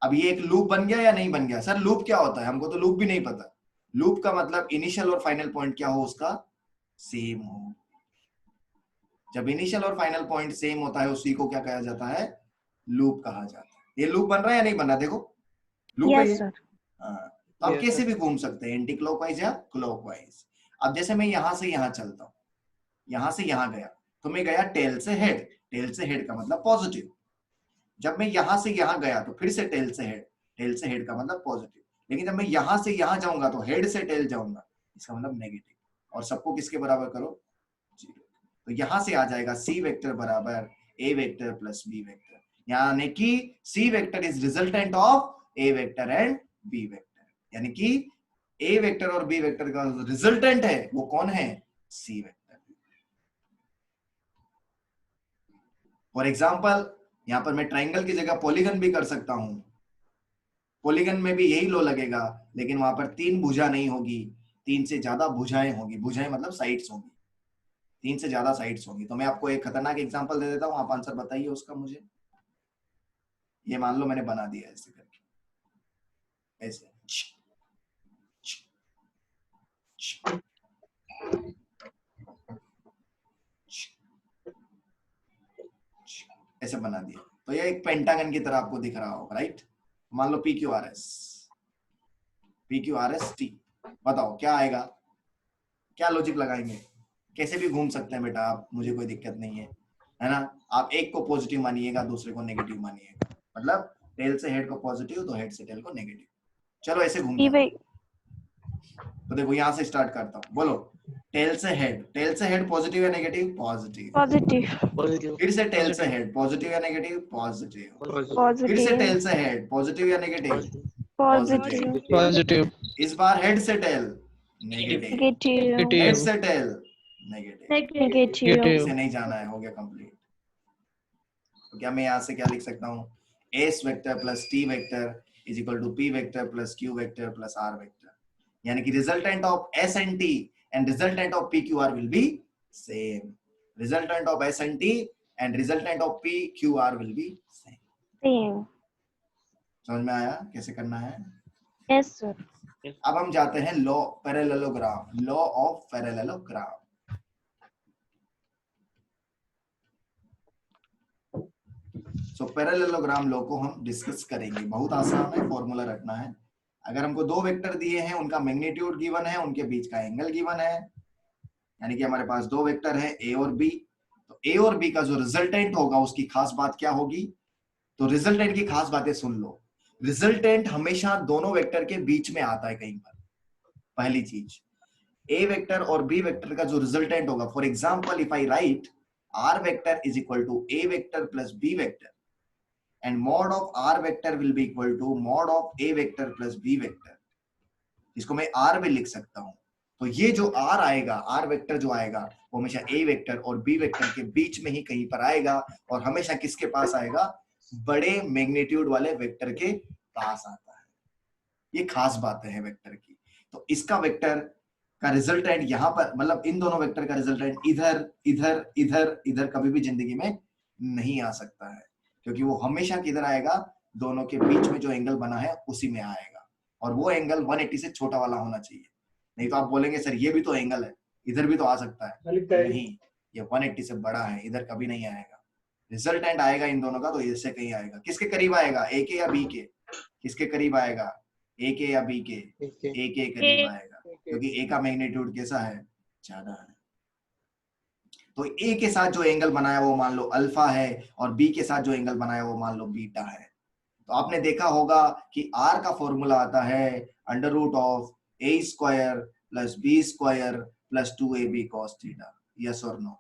अब ये एक लूप बन गया या नहीं बन गया? सर लूप क्या होता है? हमको तो लूप भी नहीं पता। लूप का मतलब इनिशियल और फाइनल पॉइंट क्या हो, उसका सेम हो। जब इनिशियल और फाइनल पॉइंट सेम होता है उसी को क्या कहा जाता है? लूप कहा जाता है। ये लूप बन रहा है या नहीं बन रहा? देखो लूप है Yes, ये। sir. तो आप कैसे भी घूम सकते हैं, एंटी क्लॉकवाइज या क्लॉकवाइज। अब जैसे मैं यहां से यहां चलता हूं, यहां से यहां गया तो मैं गया टेल से हेड। टेल से हेड का मतलब पॉजिटिव। जब मैं यहां से यहां गया तो फिर से टेल से हेड। टेल से हेड का मतलब पॉजिटिव। लेकिन जब मैं यहां से यहां जाऊंगा तो हेड से टेल जाऊंगा, इसका मतलब नेगेटिव। और सबको किसके बराबर करो? 0। तो यहां से आ जाएगा सी वेक्टर बराबर a vector plus B vector. यानी कि c vector is resultant of A vector and B vector. यानी कि ए वेक्टर और बी वेक्टर का रिजल्टेंट है वो कौन है? C vector. फॉर एग्जाम्पल यहां पर मैं ट्राइंगल की जगह पॉलीगन भी कर सकता हूं। पॉलीगन में भी यही लो लगेगा, लेकिन वहां पर 3 भुजा नहीं होगी, 3 से ज्यादा भुजाएं होगी। भुजाएं मतलब साइड्स होंगी, 3 से ज्यादा साइड्स होंगी। तो मैं आपको एक खतरनाक एग्जांपल दे देता हूं, आप आंसर बताइए उसका मुझे। ये मान लो मैंने बना दिया ऐसे करके, ऐसे ऐसे बना दिया। तो ये एक पेंटागन की तरह आपको दिख रहा होगा, राइट? मान लो PQRS T। बताओ क्या आएगा? क्या लॉजिक लगाएंगे? कैसे भी घूम सकते हैं बेटा आप, मुझे कोई दिक्कत नहीं है ना? आप एक को पॉजिटिव मानिएगा, दूसरे को नेगेटिव मानिएगा। मतलब टेल से हेड को पॉजिटिव तो हेड से टेल को नेगेटिव। चलो ऐसे घूमते हैं। तो देखो यहां से स्टार्ट करता हूं, बोलो टेल से हेड पॉजिटिव या नेगेटिव? पॉजिटिव। Positive. फिर से टेल से हेड पॉजिटिव या नेगेटिव? पॉजिटिव। फिर से Positive. टेल से हेड पॉजिटिव या नेगेटिव? Positive. इस बार हेड से टेल नेगेटिव। Negative. हेड से टेल नेगेटिव। Negative. इसे नहीं जाना है, हो गया कंप्लीट। तो क्या मैं यहाँ से क्या लिख सकता हूँ? S vector plus T vector is equal to P vector plus Q vector plus R vector. यानी कि resultant of S and T and resultant of PQR will be same. Resultant of SNT and resultant of PQR will be same. Same. समझ में आया कैसे करना है? Yes, sir. अब हम जाते हैं law parallelogram, law of parallelogram. So parallelogram law को हम डिस्कस करेंगे। बहुत आसान है, फॉर्मूला रखना है। अगर हमको दो वेक्टर दिए हैं, उनका मैग्नीट्यूड गिवन है, उनके बीच का एंगल गिवन है, यानी कि हमारे पास दो वेक्टर है ए और बी, तो ए और बी का जो रिजल्टेंट होगा उसकी खास बात क्या होगी? तो रिजल्टेंट की खास बातें सुन लो। रिजल्टेंट हमेशा दोनों वेक्टर के बीच में आता है कहीं पर। पहली चीज, ए वेक्टर और बी वेक्टर का जो रिजल्टेंट होगा, for example if I write R vector is equal to A vector plus B vector and mod of r vector will be equal to mod of a vector plus b vector, इसको मैं r भी लिख सकता हूं। तो ये जो r आएगा, r वेक्टर जो आएगा वो हमेशा a वेक्टर और b वेक्टर के बीच में ही कहीं पर आएगा, और हमेशा किसके पास आएगा? बड़े मैग्नीट्यूड वाले वेक्टर के पास आता है। ये खास बातें हैं वेक्टर की। तो इसका वेक्टर का रिजल्टेंट यहाँ पर, मतलब इन दोनों वेक्टर का रिजल्टेंट इधर इधर इधर इधर कभी भी जिंदगी में नहीं आ सकता है, क्योंकि वो हमेशा किधर आएगा? दोनों के बीच में जो एंगल बना है उसी में आएगा, और वो एंगल 180 से छोटा वाला होना चाहिए। नहीं तो आप बोलेंगे सर ये भी तो एंगल है, इधर भी तो आ सकता है। नहीं, ये 180 से बड़ा है, इधर कभी नहीं आएगा। रिजल्टेंट आएगा इन दोनों का तो इससे कहीं आएगा। किसके करीब आएगा? ए के या बी के? किसके करीब आएगा? ए के या बी के? ए के करीब आएगा, क्योंकि ए का मैग्नीट्यूड कैसा है? ज्यादा है। तो ए के साथ जो एंगल बनाया वो मान लो अल्फा है, और बी के साथ जो एंगल बनाया वो मान लो बीटा है। तो आपने देखा होगा कि आर का फॉर्मूला आता है under root of A square plus B square plus 2ab cos theta. Yes और नो?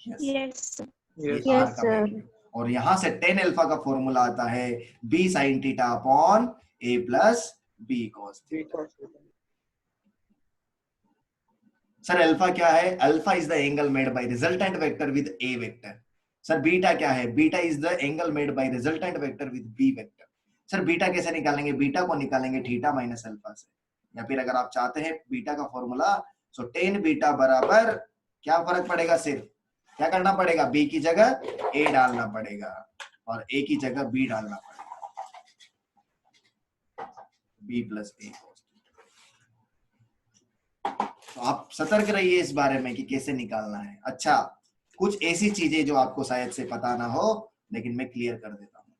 Yes. ये Yes, आर का sir. वैल्यू। और यहां से tan अल्फा का फॉर्मूला आता है b sin theta upon a plus b cos theta. Sir alpha क्या है? Alpha is the angle made by resultant vector with A vector. Sir beta क्या है? Beta is the angle made by resultant vector with B vector. Sir beta कैसे निकालेंगे? Beta को निकालेंगे theta minus alpha से, या फिर अगर आप चाहते हैं बीटा का फॉर्मूला, सो टेन बीटा बराबर क्या फर्क पड़ेगा? सिर्फ क्या करना पड़ेगा? बी की जगह ए डालना पड़ेगा और ए की जगह बी डालना पड़ेगा, बी प्लस ए। तो आप सतर्क रहिए इस बारे में कि कैसे निकालना है। अच्छा, कुछ ऐसी चीजें जो आपको शायद से पता ना हो, लेकिन मैं क्लियर कर देता हूं।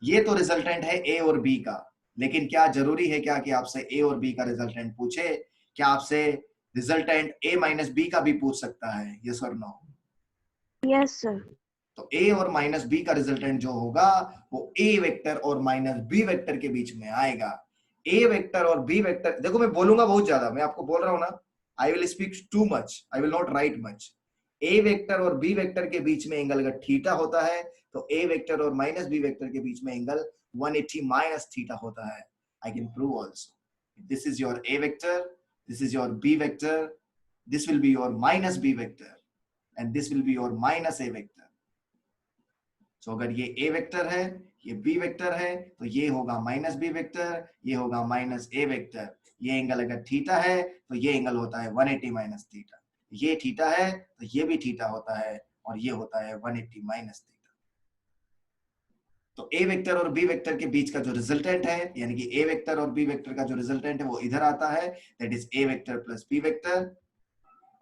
ये तो रिजल्टेंट है ए और बी का, लेकिन क्या जरूरी है क्या कि आपसे ए और बी का रिजल्टेंट पूछे? क्या आपसे रिजल्टेंट ए माइनस बी का भी पूछ सकता है? यस और नो? Yes, sir. तो ए और माइनस बी का रिजल्टेंट जो होगा वो ए वेक्टर और माइनस बी वेक्टर के बीच में आएगा। ए वेक्टर और बी वेक्टर, देखो मैं बोलूंगा बहुत ज्यादा, मैं आपको बोल रहा हूं ना, I will speak too much, I will not write much. A vector और बी वेक्टर के बीच में एंगल अगर थीटा होता है, तो ए वेक्टर और माइनस बी वेक्टर के बीच में एंगल 180 माइनस थीटा होता है। I can prove also. This is your A vector, this is your B vector, this will be your minus B vector, and this will be your minus A vector. सो अगर ये ए vector है, ये B vector है, तो ये होगा minus B vector, ये होगा माइनस ए वेक्टर। ये एंगल अगर थीटा है तो ये एंगल होता है 180 माइनस थीटा। ये थीटा है तो ये भी थीटा होता है, और ये होता है 180 माइनस थीटा। तो ए वेक्टर और बी वेक्टर के बीच का जो रिजल्टेंट है, यानी कि ए वेक्टर और बी वेक्टर का जो रिजल्टेंट है वो इधर आता है, that is A vector plus B vector.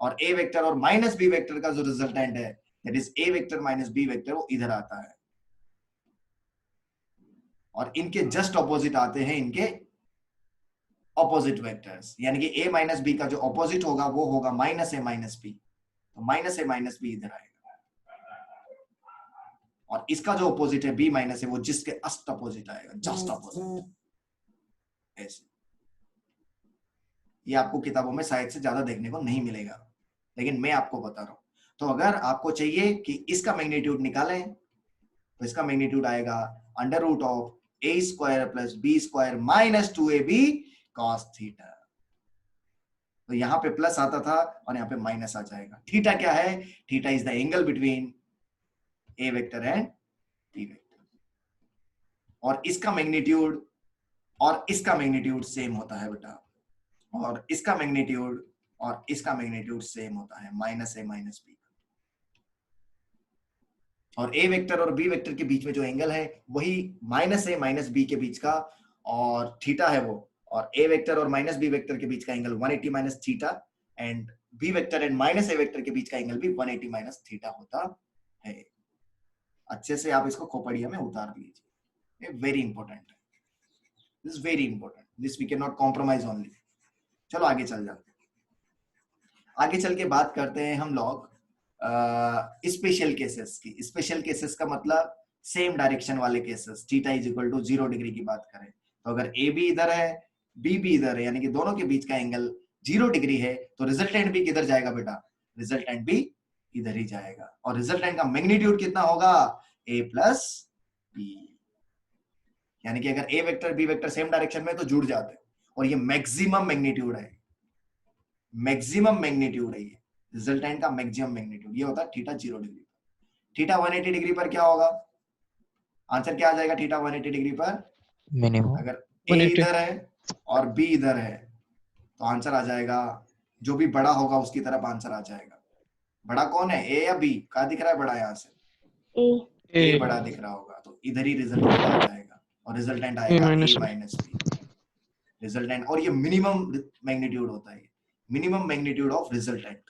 और ए वेक्टर और माइनस बी वेक्टर का जो रिजल्टेंट है, that is A vector minus B vector, वो इधर आता है। और इनके जस्ट ऑपोजिट आते हैं इनके ऑपोजिट वेक्टर्स, यानी कि a माइनस बी का जो ऑपोजिट होगा वो होगा माइनस ए माइनस बी। तो माइनस ए माइनस बी इधर आएगा, और इसका जो ऑपोजिट है b माइनस ए, वो जिसके जस्ट ऑपोजिट आएगा, जस्ट ऑपोजिट। ऐसे ये आपको किताबों में शायद से ज्यादा देखने को नहीं मिलेगा, लेकिन मैं आपको बता रहा हूं। तो अगर आपको चाहिए कि इसका मैग्नीट्यूड निकालें, तो इसका मैग्नीट्यूड आएगा under root of A square plus B square minus 2ab cos theta. तो यहां पे प्लस आता था और यहां पे माइनस आ जाएगा। थीटा क्या है? Theta is the angle between A vector and B vector. और इसका मैग्नीट्यूड और इसका मैग्नीट्यूड सेम होता है बेटा, और इसका मैग्नीट्यूड और इसका मैग्नीट्यूड सेम होता है, माइनस ए माइनस बी। और ए वेक्टर और बी वेक्टर के बीच में जो एंगल है वही माइनस ए माइनस बी के बीच का और थीटा है वो, और ए वेक्टर और माइनस बी वेक्टर के बीच का angle 180 minus theta, and B vector and minus A vector के बीच का एंगल भी 180 माइनस थीटा होता है। अच्छे से आप इसको खोपड़िया में उतार लीजिए, वेरी इंपॉर्टेंट है, this very important, this we can not compromise only. चलो आगे चल जाते हैं, आगे चल के बात करते हैं हम लोग स्पेशल केसेस की। स्पेशल केसेस का मतलब सेम डायरेक्शन वाले cases, theta is equal to 0 degree की बात करें तो अगर ए बी इधर है बी भी इधर है, यानी कि दोनों के बीच का एंगल 0 डिग्री है, तो रिजल्टेंट भी किधर जाएगा बेटा, रिजल्टेंट भी इधर ही जाएगा। और रिजल्टेंट का मैग्नीट्यूड कितना होगा, ए प्लस बी। यानी कि अगर a vector b vector same direction में तो जुड़ जाते हैं, और ये मैक्सिमम मैग्नीट्यूड है, मैक्सिमम मैग्नीट्यूड है ये, रिजल्टेंट का मैक्सिमम मैग्नीट्यूड ये होता है थीटा 0 डिग्री। थीटा 180 डिग्री पर क्या होगा, आंसर क्या आ जाएगा थीटा 180 डिग्री पर, मिनिमम अगर ए इधर है और बी इधर है तो आंसर आ जाएगा, जो भी बड़ा होगा उसकी तरफ आंसर आ जाएगा। बड़ा कौन है, ए या बी, क्या दिख रहा है बड़ा यहाँ से, ए बड़ा दिख रहा होगा, तो इधर ही रिजल्टेंट आ जाएगा और रिजल्टेंट आएगा ए माइनस बी रिजल्टेंट। और ये मिनिमम मैग्नीट्यूड होता है, मिनिमम मैग्नीट्यूड ऑफ रिजल्टेंट,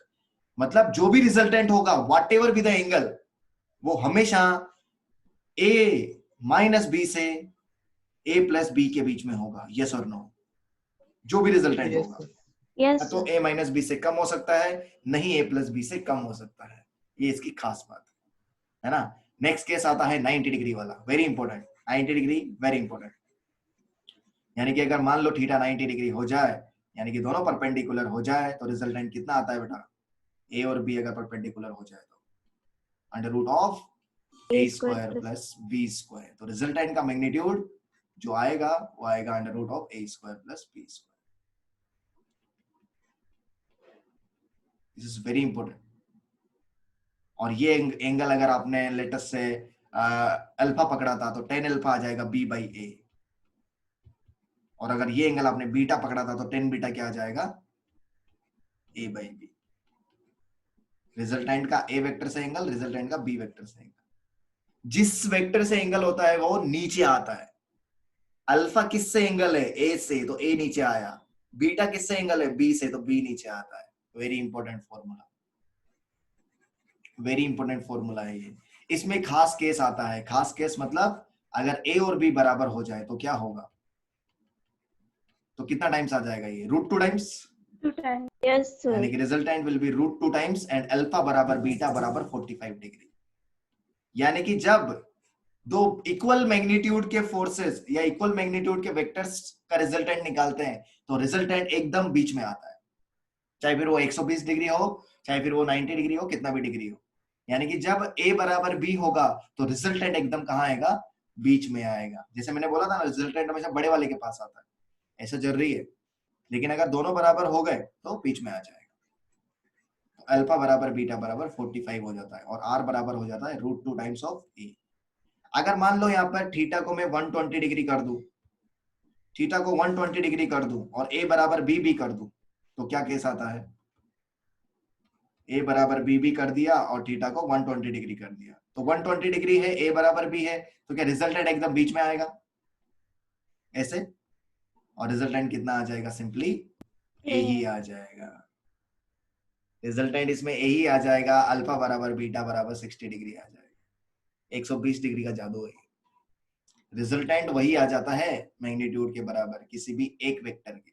मतलब जो भी रिजल्टेंट होगा what ever be the angle, वो हमेशा ए माइनस बी से ए प्लस बी के बीच में होगा, यस और नो, जो भी रिजल्टेंट होगा। यस तो ए माइनस बी से कम हो सकता है, नहीं ए प्लस बी से कम हो सकता है, ये इसकी खास बात है ना। नेक्स्ट केस आता है 90 डिग्री वाला, very important, 90 degree very important. यानी कि अगर मान लो थीटा 90 डिग्री हो जाए, यानी कि दोनों परपेंडिकुलर हो जाए, तो रिजल्टेंट कितना आता है बेटा, ए और बी अगर परपेंडिकुलर हो जाए तो under root of A square plus B square, तो रिजल्टेंट का मैग्नीट्यूड जो आएगा वो आएगा under root of A square plus B square. This is very important. और ये एंगल अगर आपने लेटेस्ट से अल्फा पकड़ा था तो 10 अल्फा आ जाएगा बी बाई ए, और अगर ये एंगल आपने बीटा पकड़ा था तो 10 बीटा क्या आ जाएगा, ए बाई बी। रिजल्टेंट का ए वेक्टर से एंगल, रिजल्टेंट का बी वेक्टर से एंगल, जिस वेक्टर से एंगल होता है वो नीचे आता है। अल्फा किससे एंगल है, ए से, तो ए नीचे आया। बीटा किससे एंगल है, बी से, तो बी नीचे आता है। Very important formula, very important formula है ये। इसमें खास केस आता है, खास केस मतलब अगर ए और बी बराबर हो जाए तो क्या होगा, तो कितना टाइम्स आ जाएगा ये, रूट 2 टाइम्स, यस सर, यानी कि resultant will be root 2 times and alpha बराबर बीटा बराबर 45 डिग्री। यानी कि जब दो इक्वल मैग्नीट्यूड के फोर्सेस या इक्वल मैग्नीट्यूड के वेक्टर्स का रिजल्टेंट निकालते हैं तो रिजल्टेंट एकदम बीच में आता है, चाहे फिर वो 120 डिग्री हो, चाहे फिर वो 90 डिग्री हो, कितना भी डिग्री हो। यानी कि जब a बराबर b होगा तो रिजल्टेंट एकदम कहाँ आएगा, बीच में आएगा। जैसे मैंने बोला था ना, रिजल्टेंट हमेशा बड़े वाले के पास आता है, ऐसा जरूरी है, लेकिन अगर दोनों बराबर हो गए तो बीच में आ जाएगा। तो अल्फा बराबर बीटा बराबर 45 हो जाता है और r बराबर हो जाता है रूट 2 टाइम्स ऑफ a। अगर मान लो यहाँ पर थीटा को मैं 120 डिग्री कर दूं, थीटा को 120 डिग्री कर दूं और a बराबर b भी कर दूं, तो क्या केस आता है, a बराबर b भी कर दिया और थीटा को 120 डिग्री कर दिया, तो 120 डिग्री है, a बराबर b है, तो क्या रिजल्टेंट एकदम बीच में आएगा ऐसे, और रिजल्टेंट कितना आ जाएगा, सिंपली a ही आ जाएगा। रिजल्टेंट इसमें a ही आ जाएगा, अल्फा बराबर बीटा बराबर 60 डिग्री आ जाएगा। 120 डिग्री का जादू है, रिजल्टेंट वही आ जाता है मैग्नीट्यूड के बराबर किसी भी एक वेक्टर के।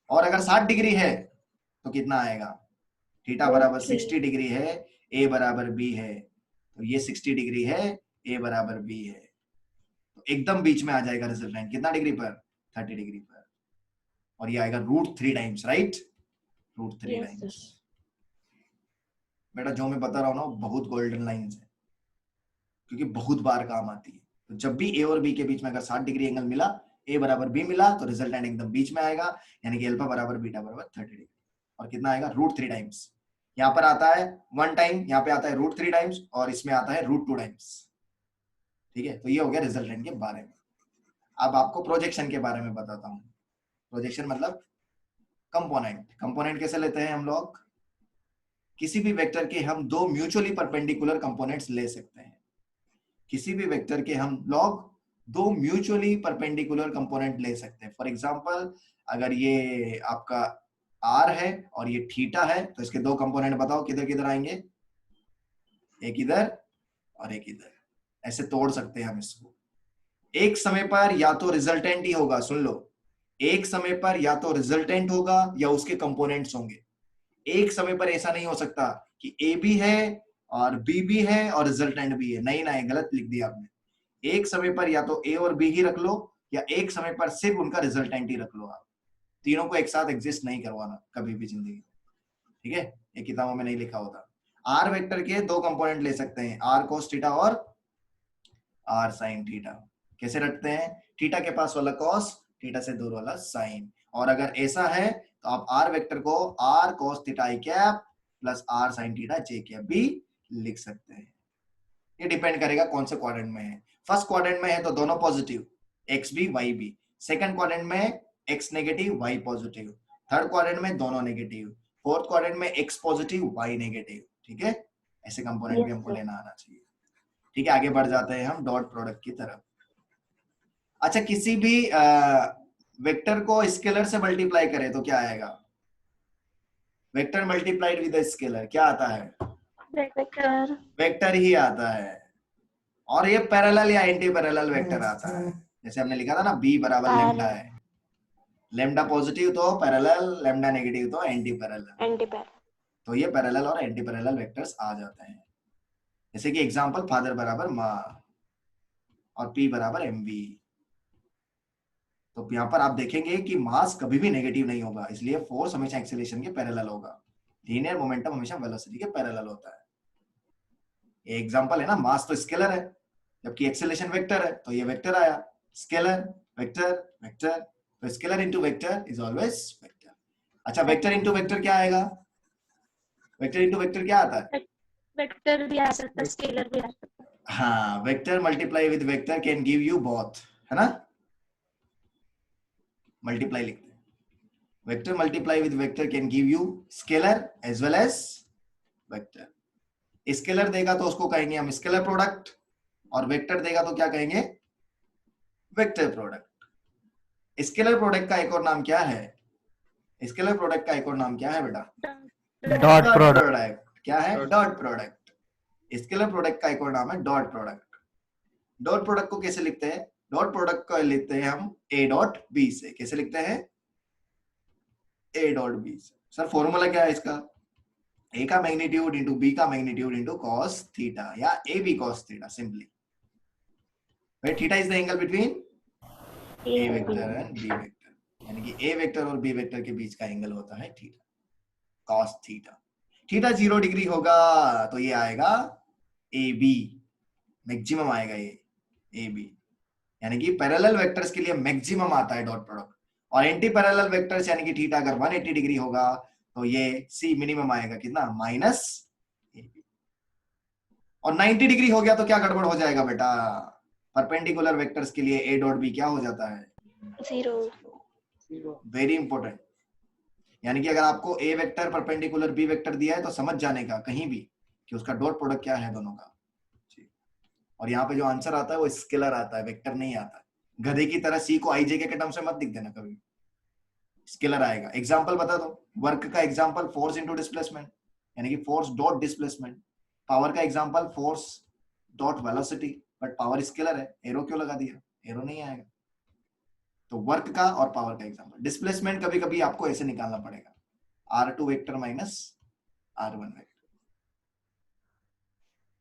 और अगर 60 डिग्री है तो कितना आएगा, थीटा बराबर 60 डिग्री है, a बराबर b है, तो ये 60 डिग्री है, a बराबर b है, तो एकदम बीच में आ जाएगा रिजल्टेंट, कितना डिग्री पर, 30 डिग्री पर, और ये आएगा root 3 times, right, root 3 times. बेटा जो मैं बता रहा हूँ ना बहुत गोल्डन लाइंस है, क्योंकि बहुत बार काम आती है। तो जब भी a और b के बीच में अगर 60 डिग्री एंगल मिला, a बराबर b मिला, तो रिजल्टेंट एकदम बीच में आएगा, यानी कि अल्फा बराबर बीटा बराबर 30 डिग्री, और कितना आएगा, रूट 3 टाइम्स। यहाँ पर आता है 1 टाइम, यहाँ पे आता है रूट 3 टाइम्स, और इसमें आता है रूट 2 टाइम्स। ठीक है, तो ये हो गया रिजल्टेंट के बारे में। अब आपको प्रोजेक्शन के बारे में बताता हूँ। प्रोजेक्शन मतलब कंपोनेंट कैसे लेते हैं हम लोग? किसी भी वेक्टर के हम दो म्यूचुअली परपेंडिकुलर कंपोनेंट्स ले सकते हैं। किसी भी वेक्टर के हम लोग दो म्यूचुअली परपेंडिकुलर कंपोनेंट ले सकते हैं। फॉर एग्जांपल अगर ये आपका r है और ये थीटा है तो इसके दो कंपोनेंट बताओ किधर किधर आएंगे? एक इधर और एक इधर। ऐसे तोड़ सकते हैं हम इसको। एक समय पर या तो रिजल्टेंट ही होगा, सुन लो, एक समय पर या तो रिजल्टेंट होगा या उसके कंपोनेंट्स होंगे। एक समय पर ऐसा नहीं हो सकता कि ए भी है और बी भी है और रिजल्टेंट भी है। नहीं नहीं, गलत लिख दिया आपने। एक समय पर या तो ए और बी ही रख लो या एक समय पर सिर्फ उनका रिजल्टेंट ही रख लो। आप तीनों को एक साथ एग्जिस्ट नहीं करवाना कभी भी जिंदगी, ठीक है? ये किताबों में नहीं लिखा होता। आर वेक्टर के दो कंपोनेंट ले सकते हैं, आर कोस थीटा और आर साइन थीटा। कैसे रखते हैं? थीटा के पास वाला कॉस, थीटा से दूर वाला साइन। और अगर ऐसा है तो आप आर वेक्टर को R cos theta I cap plus R sine theta J cap भी लिख सकते हैं। ये डिपेंड करेगा कौन से क्वाड्रेंट में है। फर्स्ट क्वाड्रेंट में है तो दोनों पॉजिटिव, एक्स भी वाई भी। सेकंड क्वाड्रेंट में X negative Y positive. Third quadrant में दोनों नेगेटिव। फोर्थ क्वाड्रेंट में एक्स पॉजिटिव वाई नेगेटिव। ठीक है, ऐसे कंपोनेंट भी Yes, हमको sir. लेना आना चाहिए। ठीक है, आगे बढ़ जाते हैं हम डॉट प्रोडक्ट की तरफ। अच्छा, किसी भी वेक्टर को स्केलर से मल्टीप्लाई करें तो क्या आएगा? वेक्टर मल्टीप्लाइड विद स्केलर क्या आता है? Vector. वेक्टर ही आता है। और ये पैरेलल या एंटी पैरेलल वेक्टर आता है। जैसे हमने लिखा था ना, बी बराबर लेमडा है। लेमडा पॉजिटिव तो पैरेलल, लेमडा नेगेटिव तो एंटी पैरेलल। Antipar. तो ये पैरेलल और एंटी पैरेलल वेक्टर्स आ जाते हैं। जैसे कि एग्जांपल, फादर बराबर माँ और पी बराबर एमवी। तो यहाँ पर आप देखेंगे कि मास कभी भी नेगेटिव नहीं होगा, इसलिए फोर्स हमेशा एक्सेलरेशन के पैरेलल होगा। लीनियर मोमेंटम हमेशा वेलोसिटी के पैरेलल होता है। एग्जांपल है ना, मास तो स्केलर है जबकि एक्सेलरेशन वेक्टर है, तो ये वेक्टर आया। स्केलर वेक्टर वेक्टर, तो scalar into vector is always vector. अच्छा, वेक्टर इनटू वेक्टर क्या आएगा? वेक्टर इनटू वेक्टर क्या आता है? वेक्टर भी आ सकता है, स्केलर भी आ सकता है। हाँ, vector multiply with vector can give you both, है ना? मल्टीप्लाई लिखते हैं। Vector multiply with vector can give you scalar as well as vector. Scalar देगा तो उसको कहेंगे हम स्केलर प्रोडक्ट, और वेक्टर देगा तो क्या कहेंगे? Vector product. स्केलर प्रोडक्ट का एक और नाम क्या है? स्केलर प्रोडक्ट का एक और नाम क्या है बेटा? Dot dot product. प्रोडक्ट। क्या है? Dot product. स्केलर प्रोडक्ट का एक और नाम है डॉट प्रोडक्ट। डॉट प्रोडक्ट को कैसे लिखते हैं? डॉट प्रोडक्ट को लिखते हैं हम ए डॉट बी से। कैसे लिखते हैं? ए डॉट बी से। सर फॉर्मूला क्या है इसका? ए का मैग्नीट्यूड इंटू बी का मैग्नीट्यूड इंटू कॉस थीटा, या A B cos theta simply. Where theta is the angle between a vector and b vector, यानी कि a वेक्टर और b वेक्टर के बीच का एंगल होता है theta, cos theta. Theta 0 degree होगा तो ये आएगा AB, मैक्सिमम आएगा ये AB, यानी कि पैरेलल वेक्टर्स के लिए मैक्सिमम आता है डॉट प्रोडक्ट। और एंटी पैरेलल वेक्टर्स यानी कि थीटा अगर 180 डिग्री होगा तो ये C मिनिमम आएगा कितना? Minus AB। और 90 डिग्री हो गया तो क्या गड़बड़ हो जाएगा बेटा? परपेंडिकुलर वेक्टर्स के लिए a डॉट बी क्या हो जाता है? 0. Very important. यानी कि अगर आपको a vector perpendicular b vector दिया है तो समझ जाने का कहीं भी कि उसका डॉट प्रोडक्ट क्या है दोनों का। और यहाँ पे जो आंसर आता है वो स्केलर आता है, वेक्टर नहीं आता है। गधे की तरह c को आई जे के टर्म से मत लिख देना कभी, स्केलर आएगा। एग्जांपल बता दो वर्क का। एग्जांपल फोर्स इनटू डिस्प्लेसमेंट, यानी कि फोर्स डॉट डिस्प्लेसमेंट। पावर का example force dot velocity, but power scalar है, एरो क्यों लगा दिया? एरो नहीं आएगा। तो वर्क का और पावर का एग्जांपल। डिस्प्लेसमेंट कभी कभी आपको ऐसे निकालना पड़ेगा, r2 vector minus r1 vector.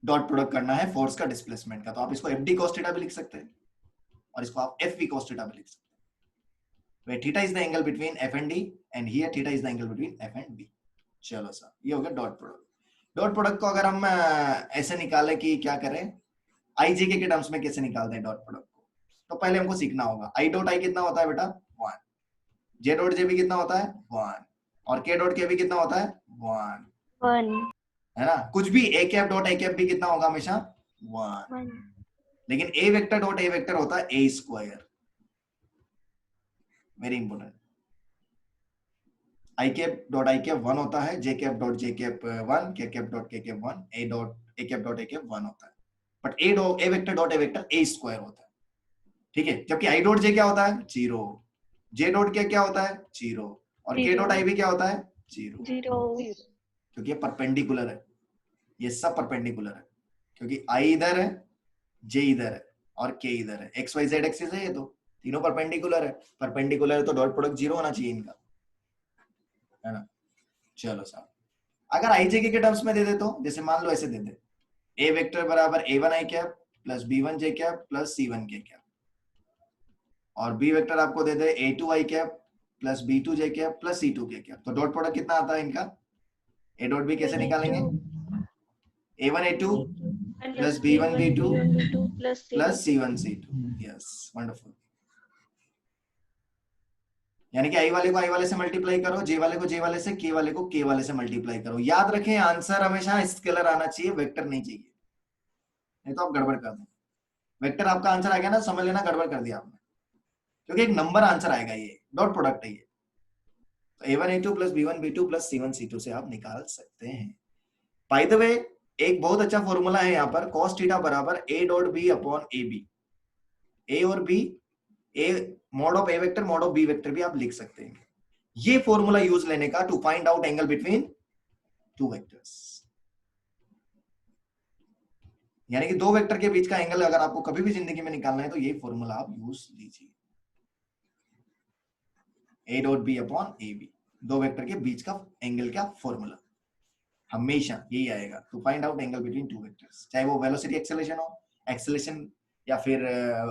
Dot product करना है फोर्स का डिस्प्लेसमेंट का, तो आप इसको FD cos थीटा भी लिख सकते हैं और इसको आप FV cos थीटा भी लिख सकते हैं। where theta is the angle between F and D and here theta is the angle between F and B। चलो सर, ये हो गया डॉट प्रोडक्ट। डॉट प्रोडक्ट को अगर हम ऐसे निकालें कि क्या करें, आई जे के टर्म्स में कैसे निकालते हैं डॉट प्रोडक्ट को, तो पहले हमको सीखना होगा। आई डॉट आई कितना होता है बेटा? 1। जे डॉट जे भी कितना होता है? 1। और के डॉट के भी कितना होता है? 1, 1. है ना? कुछ भी a cap dot i cap भी कितना होगा? हमेशा 1। 1. लेकिन a vector dot a vector होता है a square. Very important. I cap dot i cap 1 होता है, j cap dot j cap 1, k cap dot k cap 1, a cap dot A cap 1 होता है, but a vector dot a vector a square होता है, ठीक है। जबकि I dot J क्या होता है, 0, जे डॉट के क्या होता है, 0, और के डॉट आई भी क्या होता है, 0, 0 क्योंकि ये परपेंडिकुलर है, ये सब परपेंडिकुलर है, क्योंकि आई इधर है, जे इधर है और के इधर है, एक्स वाई जेड एक्सिस है, ये तो तीनों परपेंडिकुलर है, परपेंडिकुलर है तो डॉट प्रोडक्ट 0 होना चाहिए इनका, है ना। चलो साहब, अगर आई जे के टर्म्स में दे दे तो, जैसे मान लो ऐसे दे दे, ए वेक्टर बराबर a1 आई कैप प्लस b1 जे कैप प्लस c1 के कैप, और बी वेक्टर आपको दे दे a2 आई कैप प्लस b2 जे कैप प्लस c2 के कैप, तो डॉट प्रोडक्ट कितना आता है इनका, ए डॉट बी कैसे निकालेंगे, a1 a2 plus b1 b2 plus c1 c2, yes wonderful. यानी कि आई वाले को आई वाले से मल्टीप्लाई करो, जे वाले को जे वाले से, के वाले को के वाले से मल्टीप्लाई करो। याद रखें आंसर हमेशा स्केलर आना चाहिए, वेक्टर नहीं चाहिए, नहीं तो आप गड़बड़ कर दो। वेक्टर आपका आंसर आ गया ना, समझ लेना गड़बड़ कर दिया आपने, क्योंकि एक नंबर आंसर आएगा, ये डॉट प्रोडक्ट है ये, तो a1 a2 plus b1 b2 plus c1 c2 से आप निकाल सकते हैं। बाय द वे एक बहुत अच्छा फॉर्मूला है यहाँ पर, cos थीटा बराबर a dot b upon A b, a और b, a mod of A vector mod of B vector भी आप लिख सकते हैं। ये फॉर्मूला यूज लेने का to find out angle between two vectors, यानी कि दो वेक्टर के बीच का एंगल अगर आपको कभी भी जिंदगी में निकालना है तो ये फॉर्मूला आप यूज लीजिए, A dot B upon A B, दो वेक्टर के बीच का एंगल का फॉर्मूला हमेशा यही आएगा to find out angle between two vectors, चाहे वो वेलोसिटी एक्सेलरेशन हो, एक्सेलरेशन या फिर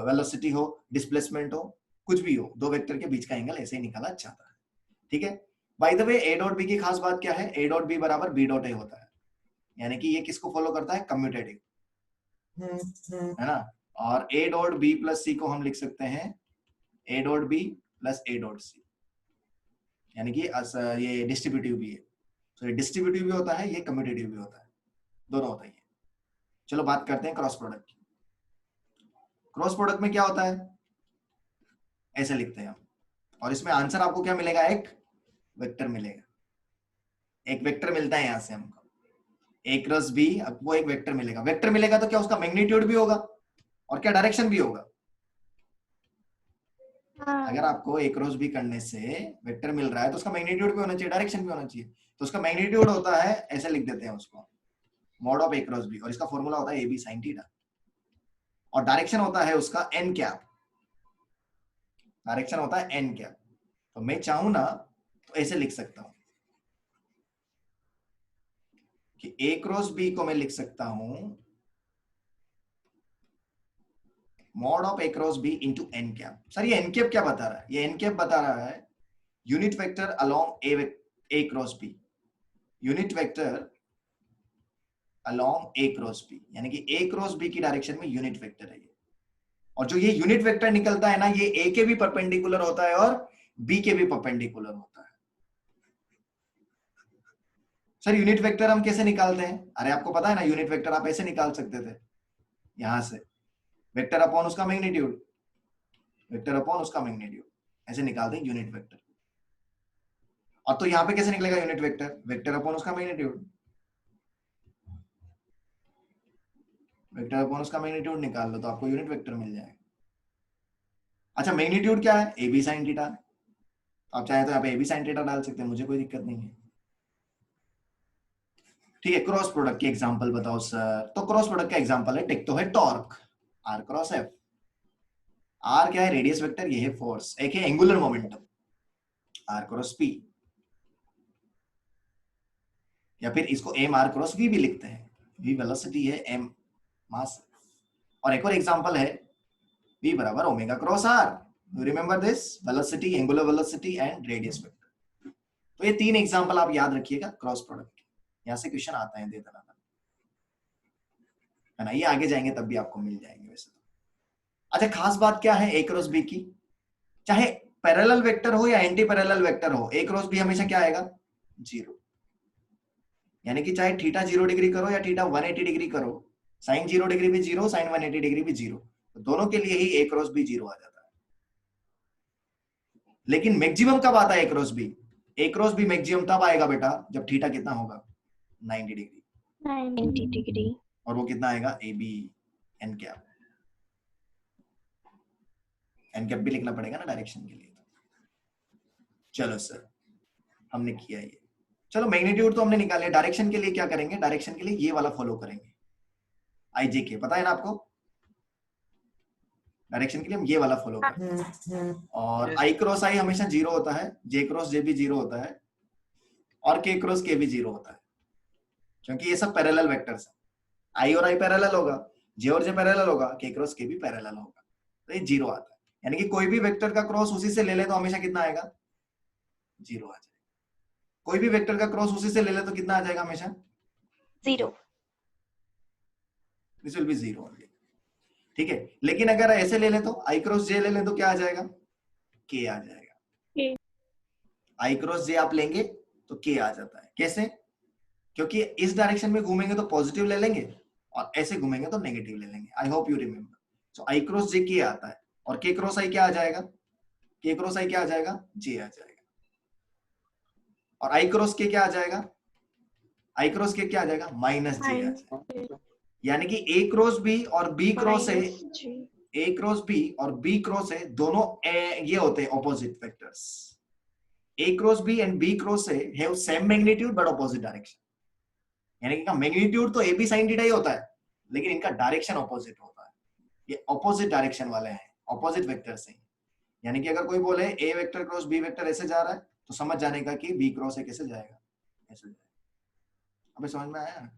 वेलोसिटी हो, डिस्प्लेसमेंट हो, कुछ भी हो, दो वेक्टर के बीच का एंगल ऐसे ही निकाला जाता है, ठीक है। By the way A dot B की खास बात क्या है, ए डॉट बी बराबर बी डॉट ए होता है, यानी कि ये किसको फॉलो करता है, कम्यूटेटिव, है ना। और A dot B plus C को हम लिख सकते हैं A dot B plus A dot C, यानी कि ये डिस्ट्रीब्यूटिव भी है, तो ये डिस्ट्रीब्यूटिव भी होता है, ये कम्यूटेटिव भी होता है, दोनों होता है। चलो बात करते हैं क्रॉस प्रोडक्ट की। क्रॉस प्रोडक्ट में क्या होता है, ऐसे लिखते हैं हम, और इसमें आंसर आपको क्या मिलेगा, एक वेक्टर मिलेगा, एक वेक्टर मिलता है यहां से हमको, ए क्रॉस बी, आपको एक वेक्टर मिलेगा, वेक्टर मिलेगा तो क्या उसका मैग्नीट्यूड भी होगा और क्या डायरेक्शन भी होगा। अगर आपको ए क्रॉस बी करने से वेक्टर मिल रहा है तो उसका मैग्नीट्यूड भी होना चाहिए, डायरेक्शन भी होना चाहिए, तो उसका मैग्नीट्यूड होता है, ऐसे लिख देते हैं उसको, mod of A cross B, और इसका फॉर्मूला होता है ए बी साइन थीटा, और डायरेक्शन होता है उसका एन कैप, डायरेक्शन होता है एन कैप। तो मैं चाहूं ना तो ऐसे लिख सकता हूं कि ए क्रॉस बी को मैं लिख सकता हूं mod of A cross B into N cap. Sir ये एन कैप क्या बता रहा है, ये एन कैप बता रहा है unit vector along a cross b, unit vector along a cross B, यानी कि ए क्रॉस बी की डायरेक्शन में यूनिट वेक्टर है ये, और जो ये यूनिट वेक्टर निकलता है ना, ये ए के भी परपेंडिकुलर होता है और बी के भी परपेंडिकुलर होता है। सर यूनिट वेक्टर हम कैसे निकालते हैं, अरे आपको पता है ना, यूनिट वेक्टर आप ऐसे निकाल सकते थे, यहां से वेक्टर अपॉन उसका मैग्नीट्यूड, वेक्टर अपॉन उसका मैग्नीट्यूड, ऐसे निकालते हैं यूनिट वेक्टर। और तो यहां पे कैसे निकलेगा यूनिट वेक्टर, वेक्टर अपॉन उसका मैग्नीट्यूड, वेक्टर अपॉन उसका मैग्नीट्यूड निकाल लो तो आपको यूनिट वेक्टर मिल जाएगा। अच्छा मैग्नीट्यूड क्या है, ए बी साइन थीटा, आप चाहे तो यहाँ पे ए बी साइन थीटा डाल सकते हैं, मुझे कोई दिक्कत नहीं है, ठीक है। क्रॉस प्रोडक्ट की एग्जांपल बताओ सर, तो क्रॉस प्रोडक्ट का एग्जांपल है, टेक तो है torque R cross F, R क्या है, रेडियस वेक्टर, ये है फोर्स, एक है angular momentum R cross P, या फिर इसको एम आर क्रॉस वी भी लिखते हैं, वी वेलोसिटी है, एम मास, और एक और एग्जांपल है वी बराबर omega cross R, you remember this, velocity, angular velocity and radius vector. तो ये तीन एग्जांपल आप याद रखिएगा क्रॉस प्रोडक्ट के, यहां से क्वेश्चन आता है, दे देना है ना, ये आगे जाएंगे तब भी आपको मिल जाएंगे वैसे तो। अच्छा खास बात क्या है ए क्रॉस बी की, चाहे पैरेलल वेक्टर हो या एंटी पैरेलल वेक्टर हो, ए क्रॉस बी हमेशा क्या आएगा, जीरो, यानी कि चाहे थीटा 0 डिग्री करो या थीटा 180 डिग्री करो, साइन 0 डिग्री भी जीरो, साइन 180 डिग्री भी जीरो, तो दोनों के लिए ही ए क्रॉस बी जीरो आ जाता है। लेकिन मैक्सिमम कब आता है A cross B, A cross B maximum तब आएगा बेटा जब थीटा कितना होगा 90 डिग्री, 90 डिग्री। और वो कितना आएगा A B N cap. N cap भी लिखना पड़ेगा ना डायरेक्शन के लिए। चलो सर हमने किया ये। चलो मैग्नीट्यूड तो हमने निकाल लिया, डायरेक्शन के लिए क्या करेंगे? डायरेक्शन के लिए ये वाला फॉलो करेंगे, आई जे के, पता है ना आपको? डायरेक्शन के लिए हम ये वाला फॉलो करेंगे। और आई क्रॉस आई हमेशा 0 होता है, जे क्रॉस जे भी 0 होता है, और के क्रॉस के भी 0 होता है, क्योंकि ये सब पैरेलल वेक्टर्स हैं। आई और आई पैरेलल होगा, जे और जे पैरेलल होगा, के क्रॉस के भी पैरेलल होगा, तो ये 0 आता है। यानी कि कोई भी वेक्टर का क्रॉस उसी से ले ले तो हमेशा कितना आएगा? 0 आ जाएगा। कोई भी वेक्टर का क्रॉस उसी से ले ले तो कितना आ जाएगा? हमेशा 0। दिस विल बी 0 ओनली, ठीक है। लेकिन अगर ऐसे ले ले तो आई क्रॉस जे ले ले तो क्या आ जाएगा? के आ जाएगा। आई क्रॉस जे आप लेंगे तो के आ जाता है। कैसे? क्योंकि इस डायरेक्शन में घूमेंगे तो पॉजिटिव ले लेंगे, और ऐसे घूमेंगे तो नेगेटिव ले लेंगे। I hope you remember. So i cross j k आता है, और के क्रॉस आई क्या आ जाएगा? के क्रॉस आई क्या आ जाएगा? जे आ जाएगा। और आई क्रॉस के क्या आ जाएगा? आई क्रॉस के क्या आ जाएगा? माइनस जे आ जाएगा। यानी कि ए क्रॉस बी और बी क्रॉस है, ए क्रॉस बी और बी क्रॉस है, दोनों ये होते हैं opposite vectors. A cross B and B cross A have same magnitude but opposite direction. यानी कि मैग्नीट्यूड तो ए बी साइन थीटा ही होता है, लेकिन इनका डायरेक्शन ऑपोजिट होता है। ये ऑपोजिट डायरेक्शन वाले हैं, ऑपोजिट वेक्टर्स हैं। यानी कि अगर कोई बोले ए वेक्टर क्रॉस बी वेक्टर ऐसे जा रहा है, तो समझ जाने का कि बी क्रॉस ए कैसे जाएगा, ऐसे जाएगा। अबे समझ में आया?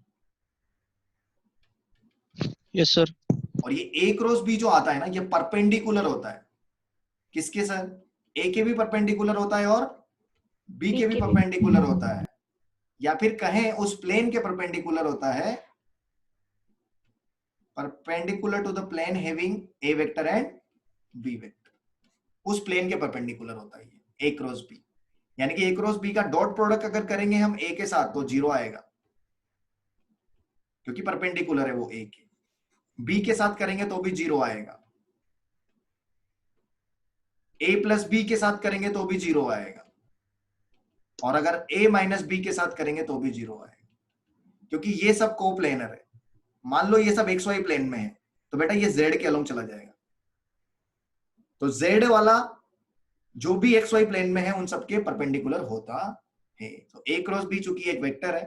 Yes sir. और ये ए क्रॉस बी जो आता है ना, ये परपेंडिकुलर होता है। किसके सर? ए के भी परपेंडिकुलर होता है और बी के भी परपेंडिकुलर होता है, या फिर कहें उस प्लेन के परपेंडिकुलर होता है, perpendicular to the plane having A vector and B vector. उस प्लेन के परपेंडिकुलर होता है ये ए क्रॉस बी। यानी कि ए क्रॉस बी का डॉट प्रोडक्ट अगर करेंगे हम ए के साथ तो 0 आएगा, क्योंकि परपेंडिकुलर है वो ए के। बी के साथ करेंगे तो भी 0 आएगा, ए प्लस बी के साथ करेंगे तो भी 0 आएगा, और अगर ए माइनस बी के साथ करेंगे तो भी 0 आएगा, क्योंकि ये सब कोप्लेनर है। मान लो ये सब एक्स वाई प्लेन में है, तो बेटा ये जेड के अलोंग चला जाएगा। तो जेड वाला जो भी एक्स वाई प्लेन में है उन सबके परपेंडिकुलर होता है। तो ए क्रॉस बी चूंकि एक वेक्टर है,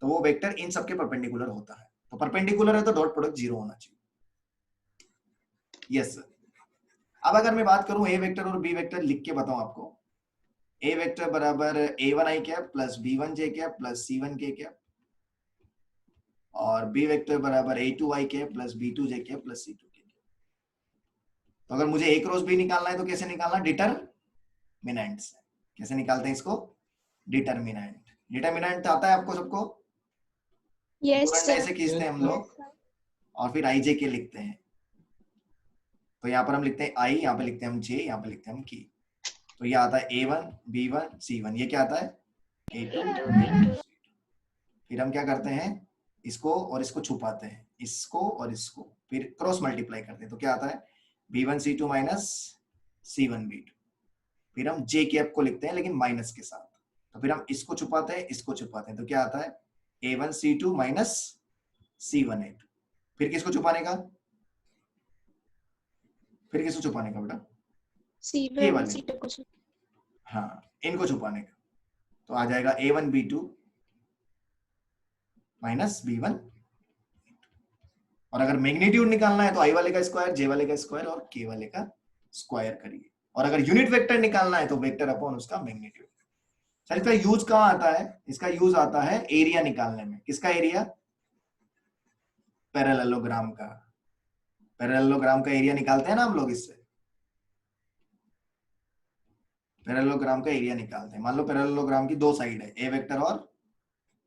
तो वो वेक्टर इन सबके परपेंडिकुलर होता है। तो परपेंडिकुलर है तो डॉट प्रोडक्ट 0 होना चाहिए। Yes sir. अब अगर मैं बात करूं ए वेक्टर और बी वेक्टर, लिख के बताऊं आपको। ए वेक्टर बराबर a1 i cap plus b1 j cap plus c1 k cap, और बी वेक्टर बराबर a2 i cap plus b2 j cap plus c2 k cap. तो अगर मुझे ए क्रॉस बी निकालना है तो कैसे निकालना? डिटरमिनेंट से। कैसे निकालते हैं इसको? डिटरमिनेंट। डिटरमिनेंट आता है आपको सबको? Yes sir. ऐसे खींचते हैं हम लोग, और फिर आई जे के लिखते हैं। तो यहाँ पर हम लिखते हैं आई, यहाँ पे लिखते हैं हम जे, यहाँ पे लिखते हैं हम की। तो ये आता है a1 b1 c1। ये क्या आता है? a2 b2। फिर हम क्या करते हैं? इसको और इसको छुपाते हैं, इसको और इसको, फिर क्रॉस मल्टीप्लाई करते हैं। तो क्या आता है? b1 c2 minus c1 b2। फिर हम j कैप को लिखते हैं लेकिन माइनस के साथ। तो फिर हम इसको छुपाते हैं, इसको छुपाते हैं। तो क्या आता है? a1 c2 minus c1 a2। फिर किसको छुपाने का? फिर किसको छुपाने का बेटा? C1 C2 को। हाँ, इनको छुपाने का। तो आ जाएगा a1 b2 माइनस b1। और अगर मैग्नीट्यूड निकालना है तो आई वाले का स्क्वायर, जे वाले का स्क्वायर और के वाले का स्क्वायर करिए। और अगर यूनिट वेक्टर निकालना है तो वेक्टर अपॉन उसका मैग्नीट्यूड। सर इसका यूज कहाँ आता है? इसका यूज आता है एरिया निकालने में। किसका एरिया? पैरेललोग्राम का। पैरेललोग्राम का एरिया निकालते हैं ना हम लोग इससे। पैरेललोग्राम का एरिया निकालते हैं। मान लो पैरेललोग्राम की दो साइड है, ए वेक्टर और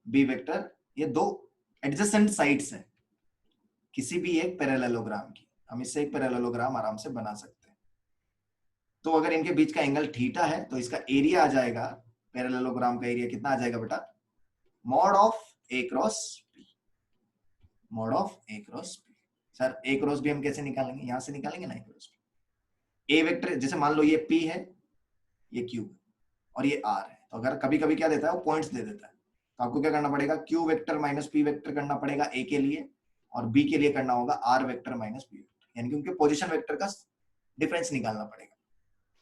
बी वेक्टर, ये दो एडजेसेंट साइड्स हैं किसी भी एक पैरेललोग्राम की। हम इससे एक पैरेललोग्राम आराम से बना सकते हैं। तो अगर इनके बीच का एंगल थीटा है तो इसका एरिया आ जाएगा, पैरेललोग्राम का एरिया कितना आ जाएगा बेटा? Mod of A cross B. Mod of A cross B. Sir A cross B हम कैसे निकालेंगे? यहां से निकालेंगे ना A cross B. A vector जैसे मान लो ये P है, ये Q और ये R है, तो अगर कभी कभी क्या देता है वो पॉइंट्स दे देता है, तो आपको क्या करना पड़ेगा, Q vector minus P vector करना पड़ेगा ए के लिए, और बी के लिए करना होगा R vector minus P vector, यानी कि उनके पोजीशन वेक्टर का डिफरेंस निकालना पड़ेगा,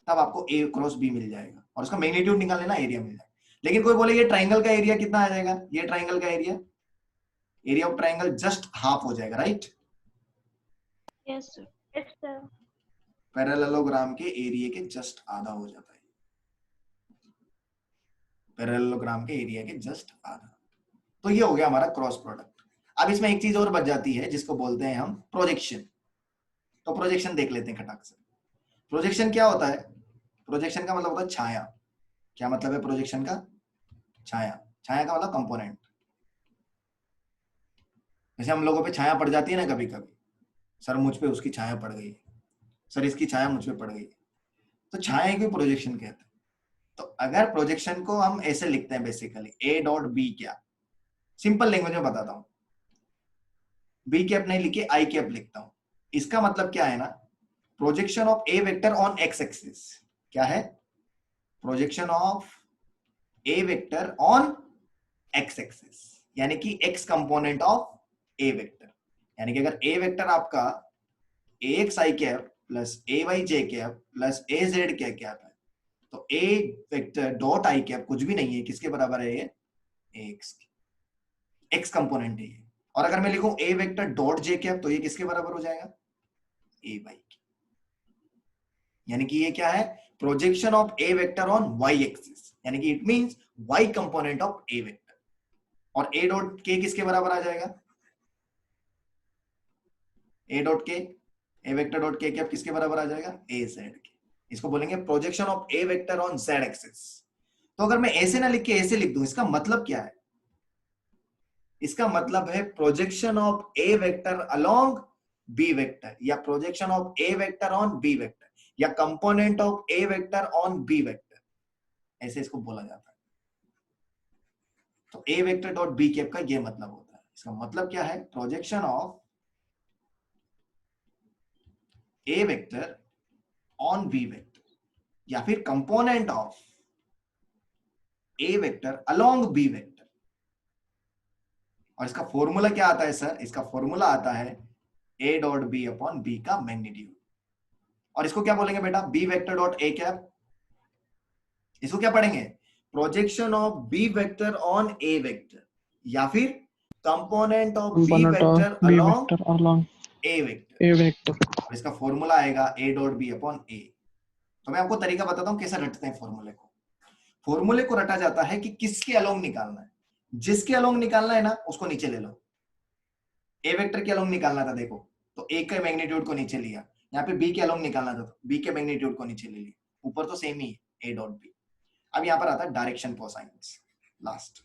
तब आपको ए क्रॉस बी मिल जाएगा, और उसका मैग्नीट्यूड निकाल लेना, एरिया मिल जाएगा। लेकिन कोई बोले ये ट्राइंगल का एरिया कितना आ जाएगा, ये ट्राइंगल का area of triangle just half हो जाएगा, right? Yes sir. Yes sir. Parallelogram के एरिया के जस्ट आधा हो जाता है, पैरेललोग्राम के एरिया के जस्ट आधा। तो ये हो गया हमारा क्रॉस प्रोडक्ट। अब इसमें एक चीज और बच जाती है जिसको बोलते हैं हम प्रोजेक्शन। तो प्रोजेक्शन देख लेते हैं खटाक से। प्रोजेक्शन क्या होता है? प्रोजेक्शन का मतलब होता है छाया। क्या मतलब है प्रोजेक्शन का? छाया। छाया का मतलब कंपोनेंट। जैसे हम लोगों पे छाया पड़ जाती है ना कभी कभी, सर मुझ पे उसकी छाया पड़ गई, सर इसकी छाया मुझ पे पड़ गई, तो छाया को प्रोजेक्शन कहते हैं। तो अगर प्रोजेक्शन को हम ऐसे लिखते हैं बेसिकली ए डॉट बी, क्या सिंपल लैंग्वेज में बताता हूं, बी कैप नहीं लिखे आई कैप लिखता हूं। इसका मतलब क्या है ना, projection of A vector on x axis. क्या है? Projection of A vector on x axis, यानी कि x component of A vector. यानी कि अगर ए वेक्टर आपका ए x I cap plus a Y J cap plus a Z cap है, तो ए वेक्टर डॉट आई कैप कुछ भी नहीं है, किसके बराबर है ये? एक्स कंपोनेंट है ये। और अगर मैं लिखूं ए वेक्टर डॉट जे कैप, तो ये किसके बराबर हो जाएगा? ए वाई के। यानी कि ये क्या है? Projection of A vector on Y axis, यानी कि it means Y component of A vector. और ए डॉट के किसके बराबर आ जाएगा? ए डॉट के, ए वेक्टर डॉट के कैप किसके बराबर आ जाएगा? ए जेड के। इसको बोलेंगे projection of A vector on Z axis. तो अगर मैं ऐसे ना लिख के ऐसे लिख दूं, इसका मतलब क्या है? इसका मतलब है projection of A vector along b vector, या projection of A vector on b vector, या component of A vector on b vector, ऐसे इसको बोला जाता है। तो ए वेक्टर डॉट बी कैप का ये मतलब होता है। इसका मतलब क्या है? Projection of A vector on b vector, या फिर component of A vector along b vector. और इसका फॉर्मूला क्या आता है सर? इसका फॉर्मूला आता है A dot B upon B का मैग्नीट्यूड। और इसको क्या बोलेंगे बेटा? बी वेक्टर डॉट ए कैप। इसको क्या पढ़ेंगे? Projection of B vector on A vector, या फिर component of B vector along A vector. इसका फॉर्मूला आएगा A dot B upon A. तो मैं आपको तरीका बताता हूं कैसे रटते हैं फॉर्मूले को। फॉर्मूले को रटा जाता है कि किसके अलोंग निकालना है। जिसके अलोंग निकालना है ना, उसको नीचे ले लो। ए वेक्टर के अलोंग निकालना था, देखो, तो ए के मैग्नीट्यूड को नीचे लिया। यहाँ पे बी के अलोंग निकालना था, तो बी के मैग्नीट्यूड को नीचे ले लिया। ऊपर तो सेम ही है, ए डॉट बी। अब यहाँ पर आता है direction cosines last.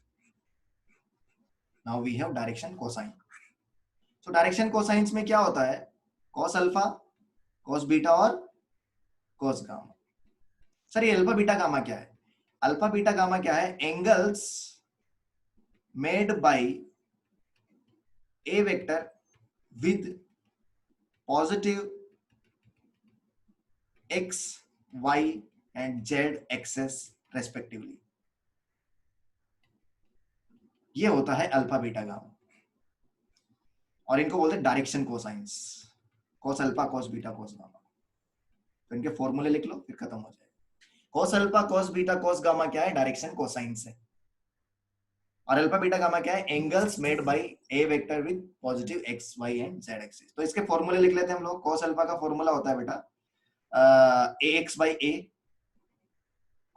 Now we have direction cosine. तो डायरेक्शन कोसाइंस में क्या होता है? कॉस अल्फा, कॉस बीटा और कॉस गामा। सर ये अल्फा बीटा गामा क्या है? अल्फा बीटा गामा क्या है? Angles made by A vector with positive X, Y and Z axes respectively. ये होता है अल्फा बीटा गामा, और इनको बोलते हैं direction cosines. Cos alpha, cos beta, cos gamma. तो इनके फॉर्मूले लिख लो, फिर खत्म हो जाएगा। Cos alpha, cos beta, cos gamma क्या है? डायरेक्शन कोसाइंस है। और अल्फा बीटा गामा क्या है? Angles made by A vector with positive X, Y and Z axis. तो इसके फॉर्मूले लिख लेते हैं हम लोग। कॉस अल्फा का फॉर्मूला होता है बेटा a x by a.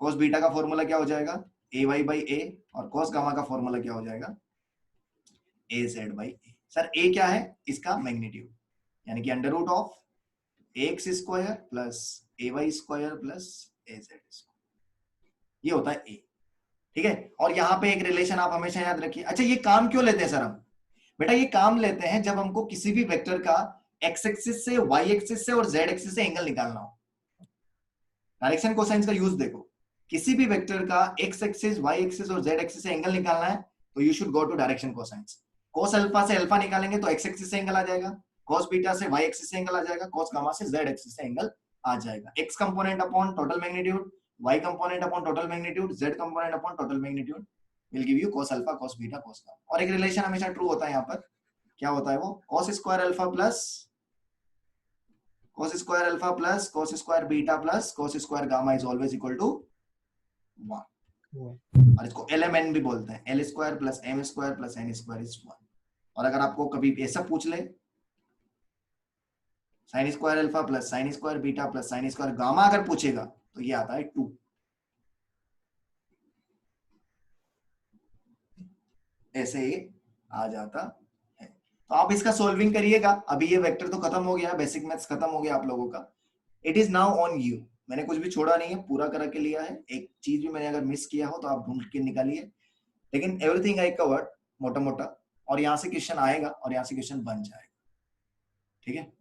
Cos beta का फॉर्मूला क्या हो जाएगा? A y by a. और कॉस गामा का फॉर्मूला क्या हो जाएगा? A z by a. Sir a क्या है? इसका मैग्नीट्यूड, यानी कि under root of a x square plus a y square plus a z square. ये होता है ए। ठीक है। और यहाँ पे एक रिलेशन आप हमेशा याद रखिए। अच्छा, ये काम क्यों लेते हैं सर हम? बेटा ये काम लेते हैं जब हमको किसी भी वेक्टर का एक्स एक्सिस से, वाई एक्सिस से और जेड एक्सिस से एंगल निकालना हो। डायरेक्शन कोसाइंस का यूज देखो। किसी भी वेक्टर का एक्स एक्सिस, वाई एक्सिस और जेड एक्सिस से एंगल निकालना है तो you should go to direction cosines. cos alpha से अल्फा निकालेंगे तो एक्स एक्सिस से एंगल आ जाएगा, cos बीटा से वाई एक्सिस से एंगल आ जाएगा, cos गामा से जेड एक्सिस से एंगल आ जाएगा। X component upon total magnitude, y component upon total magnitude, z component upon total magnitude will give you cos alpha, cos beta, cos gamma. और एक relation हमेशा true होता है यहाँ पर, क्या होता है वो, cos square alpha plus cos square alpha plus cos square beta plus cos square gamma is always equal to 1, और इसको LMN भी बोलते हैं, L square plus M square plus N square is 1। और अगर आपको कभी ऐसा पूछ ले sin square alpha plus sin square beta plus sin square gamma अगर पूछेगा तो ये आता है 2, ऐसे ही आ जाता है। तो आप इसका सोल्विंग करिएगा। अभी ये वेक्टर तो खत्म हो गया, बेसिक मैथ्स खत्म हो गया आप लोगों का। It is now on you, मैंने कुछ भी छोड़ा नहीं है, पूरा करा के लिया है। एक चीज भी मैंने अगर मिस किया हो तो आप ढूंढ के निकालिए, लेकिन एवरीथिंग आई कवर्ड मोटा मोटा, और यहाँ से क्वेश्चन आएगा और यहाँ से क्वेश्चन बन जाएगा, ठीक है।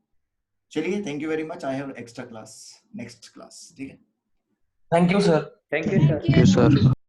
चलिए, thank you very much, I have extra class next class, ठीक है। Thank you sir. Thank you sir. Thank you. Sir.